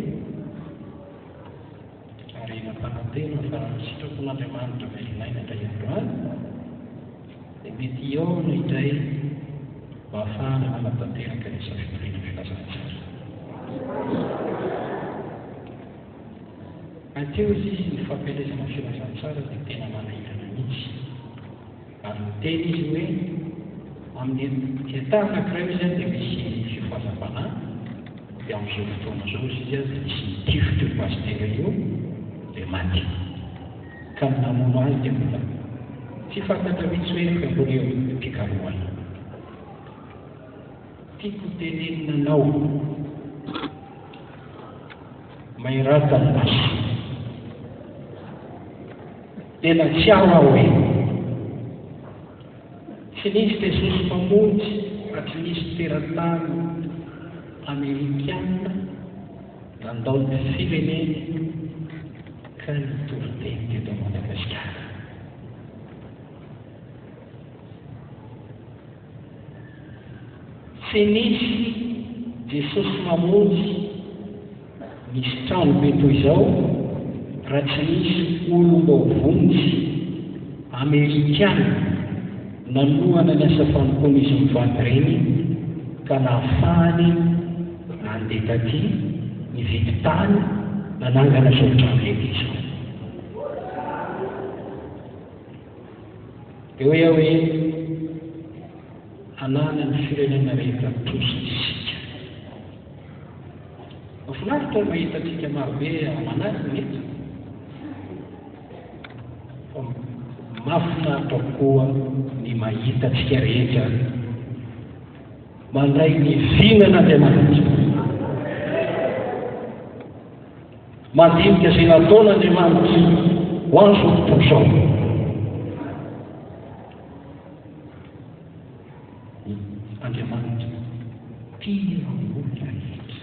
ary nampanantena fa sitrako n'Andriamanitra velinaina indray androany dia mety eo no indray mba ahafahana manatanteraka ny safitoriana filazantsara. Ateo izy ny fampielezana filazantsara dia tena manahirana mihitsy ary miteny izy hoe amin'ny età anankiray izy dia misy fifazam-panahy dia amin'izao fotoana izao izy dia misy mitifitra io pastera io dia maty ka ny namono azy dia mbola tsy fantatra mihitsy hoe fiangonana eo mpikarohana. Tiako teneninanao mairata ny maso tena tsy aho hoe tsy nisy Jesosy mamonjy fa tsy nisy teratany Amerikana nandao ny fireneny ka nitoriteny teto Madagasikara. Tsy nisy Jesosy mamonjy nisy trano be toy izao raha tsy nisy olom-bavonjy Amerikana nanohana ny asa fanokoan'izy mivady ireny ka nahafahany nandeha taty nividy tany nanangana izao trano eky izao. Dia hoe hanana ny firenena rehetra tosisika. Mahafinaritra mahita antsika marobe amanaraka mety fa mahafinaritra koa ny mahita antsika rehetra mandray ny vinan'Andriamanitra mandinika izay nataon'Andriamanitra ho azo fotoana izao. Andriamanitra tia olona rehetra.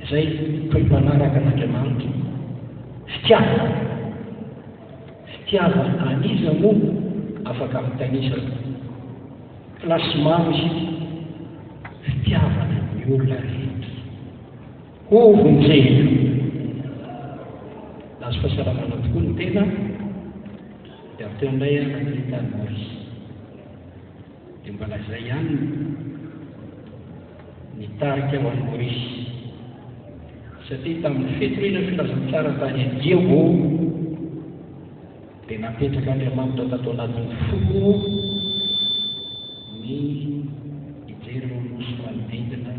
Izay toe-manaraka an'Andriamanitra fitiavana aniza moa afaka mitanisa plasmamy izy fitiavana ny olona rehetra hovonjena nazo fahasalamana tokoa ny tena dia avy teo indray anatitany Maorisy dia mbola izay ihany nitarika ho an'ny Maorisy satria tamin'ny fitorina filazantsara tany Diego dia napetraka Andriamanitra tato anatin'ny foko ny hijery nosy manodidina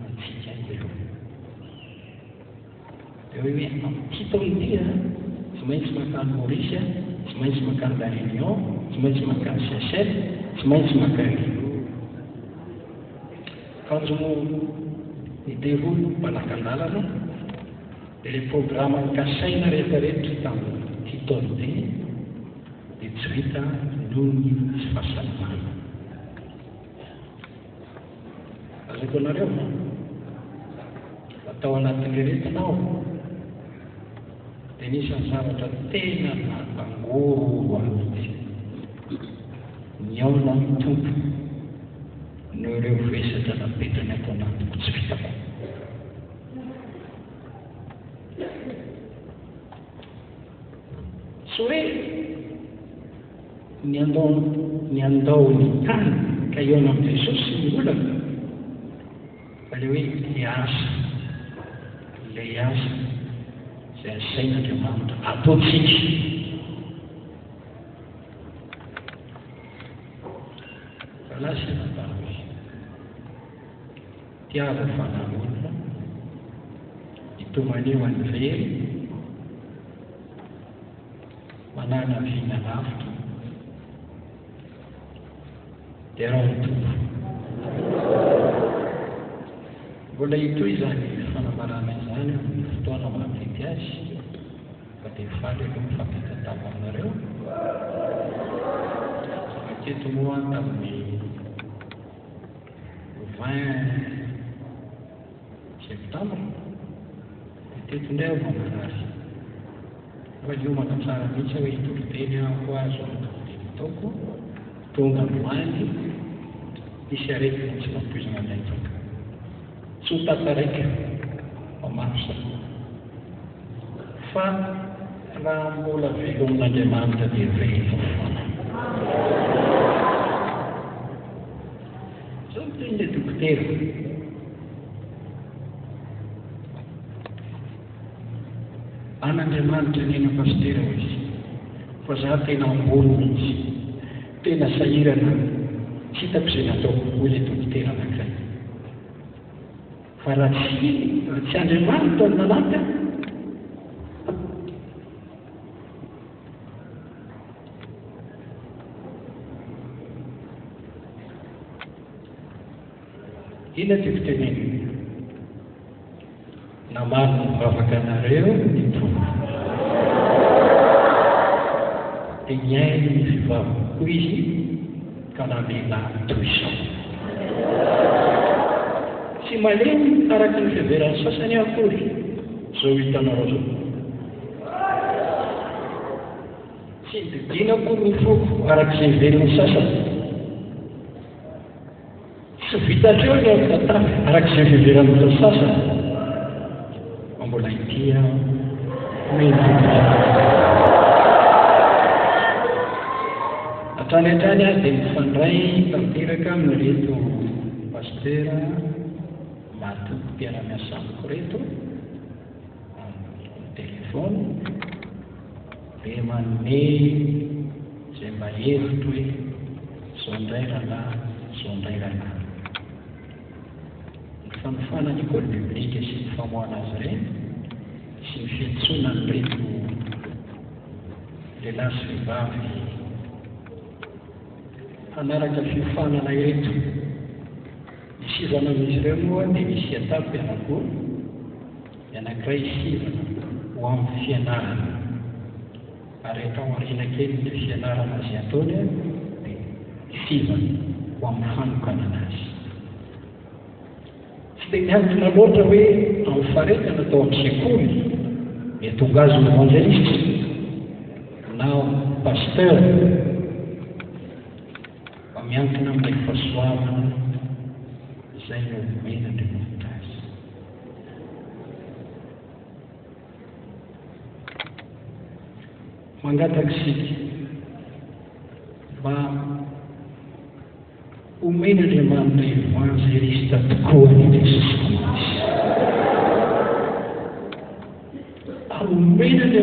antsika eloha. Dia hoe amin'ity taona ity tsy maintsy makany Maurice, tsy maintsy makany La Réunion, tsy maintsy makany Seychelles, tsy maintsy makany kanjo nideholo mpanakan-dalana dia ilay programa nikasaina rehetrarehetra tamin'ity taona ity dia tsy vita noho ny tsy fahasalamana. Azoko anareo atao anatin'ilay retinao dia nisy zavatra tena nampangoro amity ny aona amin'ny tompo no ireo vesatra napetrany ato anatiko tsy vitako. Tsy hoe ny andao ny tany ka eo amin'ny Jesosy ny olana fa ilay hoe ilay asa izay asain'Andriamanitra ataontsika. Fa lasa natao tiava fanamolona hitomaneo any very manana vina lavitra dia raha mitombo mbola hitoy izany fanamarana izany amin'ny fotoana mahavity azy fa dia faly aloha mifampitantava aminareo. Aketo moa tamin'ny 20 septembre teto indray aho manarary fa io manatsara mihitsy hoe hitoloteny ahako azo amin'ny taoko tonga moany misy aretina tsy mampoizina andraitsaka tsy ho tataraika mamarosa fa raha mbola velo amin'Andriamanitra dia velo foana. Zao toy ilay dokotera an'Andriamanitra ny ena pastera izy fa za tena ambolo mihitsy tena sahirana tsy hitako izay nataoko koa ilay dokotera anankiray fa raha tsy Andriamanitra ny nanampy ina tiako teneny namaro mivavaka anareo ny tompo dia miainy ny fivavaka koa izy ka na lehilahy toy izao tsy malemy araka ny fiheveran'ny sasany akory izao hitanareo zao tsy didinako ny foko araka izay velon'ny sasany tsy vitareo ny amin'ny araka izay fiheveran'ny sasany mbola itia hatrany hatrany azy dia mifandray tanteraka amin'ny reto pastera matoky mpiara-miasa amiko reto amin'ny telefony dia manome izay mba hevitro hoe zao indray rahalahy zao indray rahalahy ny fanofana ny école biblique sy ny famoahana azy ireny sy ny fiantsoana ny reto lehilahy sy vehivavy hanaraka fiofanana ireto isivana amin'izy ireo moa dia misy atapy anakory anankiray isivana ho amin'ny fianarana ary atao ariana kely ny fianarana azy ataony dia isivana ho amin'ny fanokanana azy. Tsy dia miantona loatra hoe amin'ny faretana atao amin'ny sekoly metonga azy ny evangeliste na pasteur fa miantona amin'ilay fahasoavana izay no omena Andriamanitra azy. Mangataka isika mba omena Andriamanitra evangelista tokoa ny Jesosy Kristy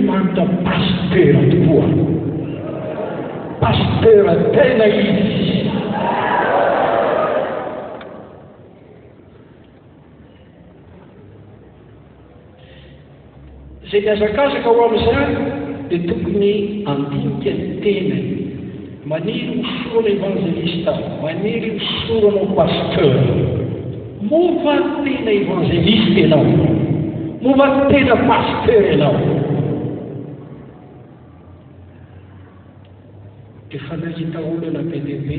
Andriamanitra pastera tokoa, pastera tena izy. Zay miazakazaka ho amin'izany dia tokony andinika ny tenany, maniry hosorana evangelista, maniry hosorana pasteur. Mova tena evangelista ianao, mova tena pasteur ianao. Efa nahita olona be dia be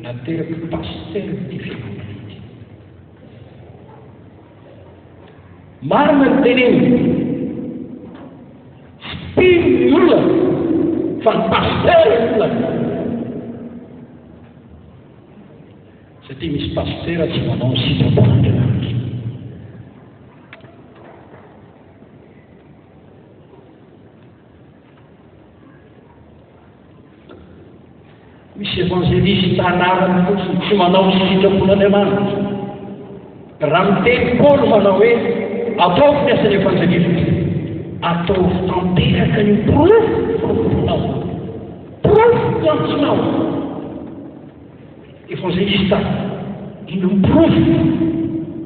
nateraka pasteur ny fiangonana. Marina ny teneny, spiny olona fa ny pasteur olona. Satria misy pasteur tsy manao sitrapon'Andriamanitra. Misy evangelista anarany fotsiny tsy manao sitrapon'Andriamanitra. Raha miteny Paoly manao hoe ataovy ny asany evangelista, ataovy tanteraka ny profo antsinao. Evangelista ino miprofo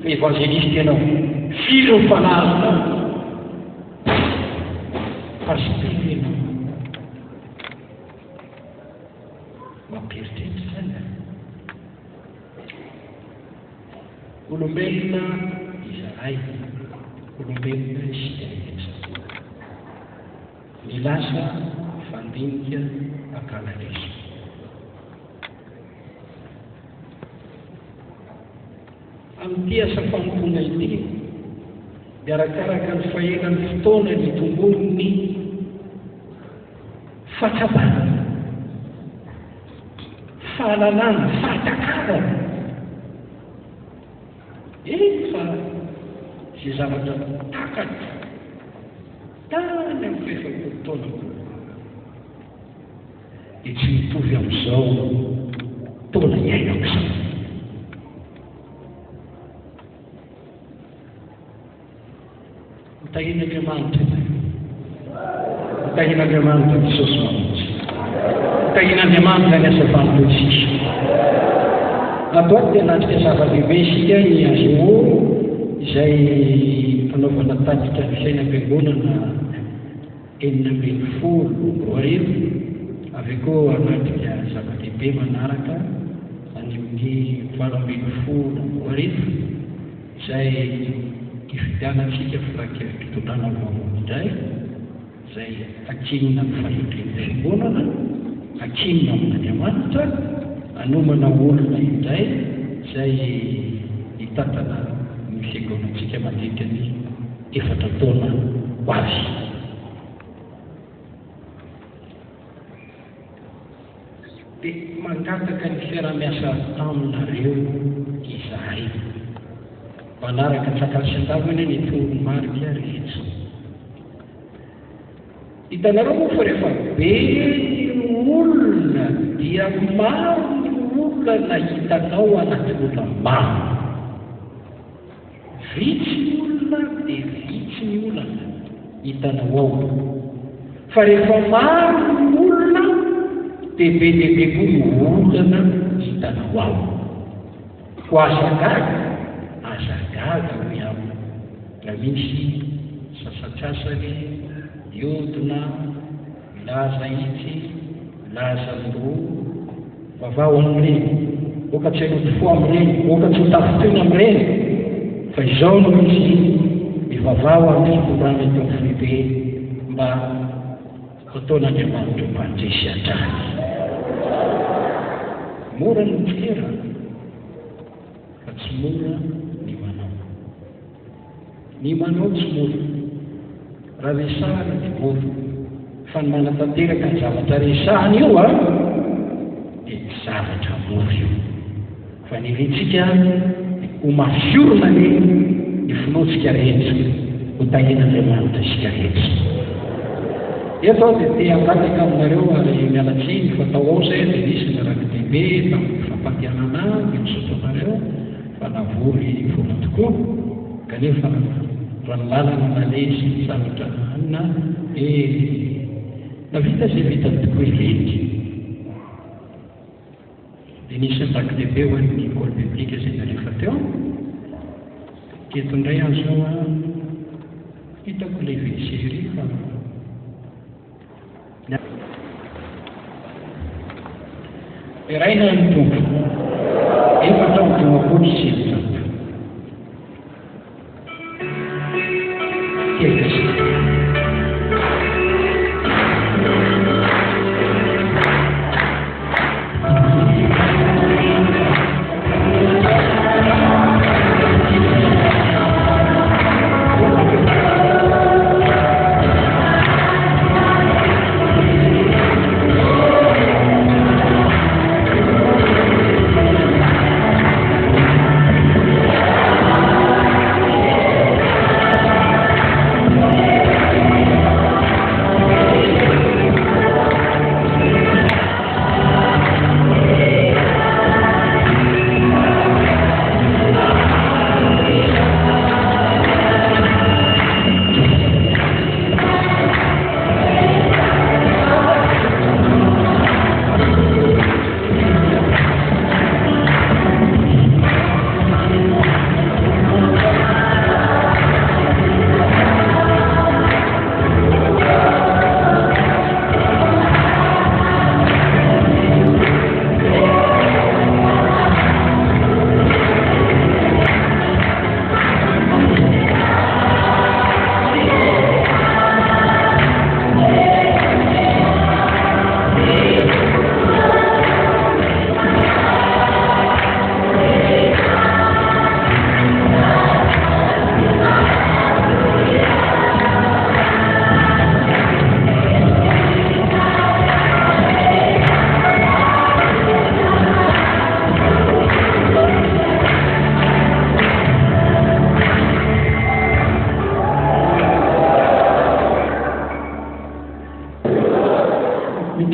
fa evangelista ianao, filo ny fanazonao, pasteur ianao. Mampieritreritra zany. Olombelona izahay, olombelona isika rehetra, ny lasa fandinika ankalareso. Amin'ity asa fanompoana ity dia arakaraka ny fahelan'ny fotoana ny tombony fahatsapana, fahalalana, fahatakavana. Fa izay zavatra takatra tany amin'ny fahefam-potoana dia tsy mitovy amin'izao taona iainako izao. Mitahian'Andriamanitra, mitahian'Andriamanitra ny Jesosy mamonjy, mitahian'Andriamanitra ny asa fanompoantsika. Atao dia natrika zava-dehibe isika ny azo izay fanaovana tatika ny fiainam-piangonana 2024. Avy koa anatrika zava-dehibe manaraka any amin'ny 2024 izay ifidianantsika fitondrana vaovao indray, izay akinina amin'ny fahendren'ny fiangonana, akinina amin'Andriamanitra, anomana olona indray izay hitatana ny fiangonantsika mandritra ny 4 taona ho azy. Dia mangataka ny fiara-miasa aminareo izahay, manaraka tsakasy an-davana ny toromarika rehetra. Hitanareo moa fa rehefa be ny olona dia maro ny olona nahitanao anaty olona maro. Vitsy ny olona dia vitsy ny olona hitanao ao. Fa rehefa maro ny olona dia be koa ny olana hitanao ao. Ho azagaga hoe aminy raha misy sasatsasany diodina, milaza itsy, milaza ndroa, vavao amin'ireny, oka tsy haino fo amin'ireny, oka tsy ho tafitona amin'ireny. Fa izao no misy mivavao amin'ny fitondrana eto amin'ny filibe mba ataon'Andriamanitra mandresy an-drany. Mora ny mitera fa tsy mora ny manao. Ny manao tsy mora, raha resahana ny mora, fa ny manatanteraka ny zavatra resahana io dia zavatra mora io. Fa ny ritsika ho mafiorona ny finoantsika rehetra, ho tahian'Andriamanitra isika rehetra. Eto aho dia te hangataka aminareo ary mialatsiny fatao ao izay dia nisy miaraka dehibe tamin'ny fampampianana ny misotro anareo fa navory vola tokoa, kanefa raha ny lalana malesy ny zavatra anina na vita zay vita tokoa ilety dia nisy attaque lehibe ho an'ny école biblique izay nalefa teo teto indray azo hitako ilay vesery fa iraina ny tompo efa tao dimampolo sy efajato kelkasy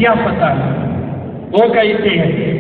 Tiafatana, oka itene.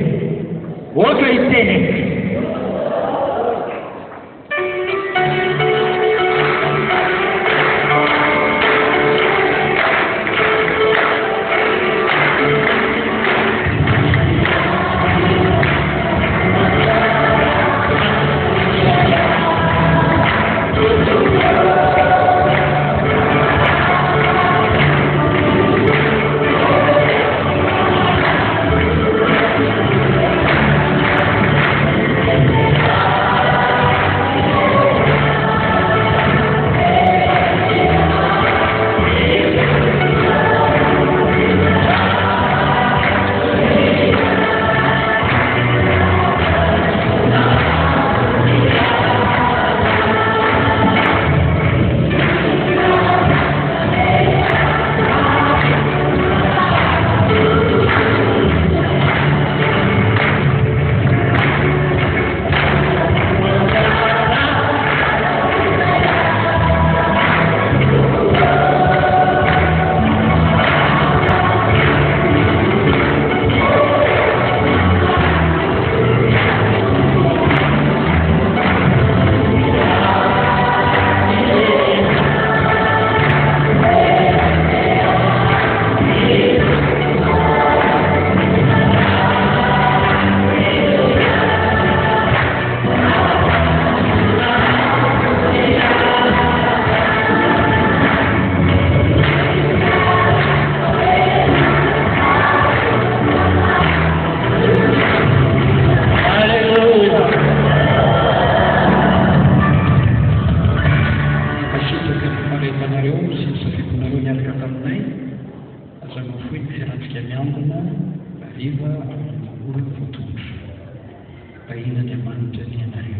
Viva, Lula, futuro. Ainda demanda de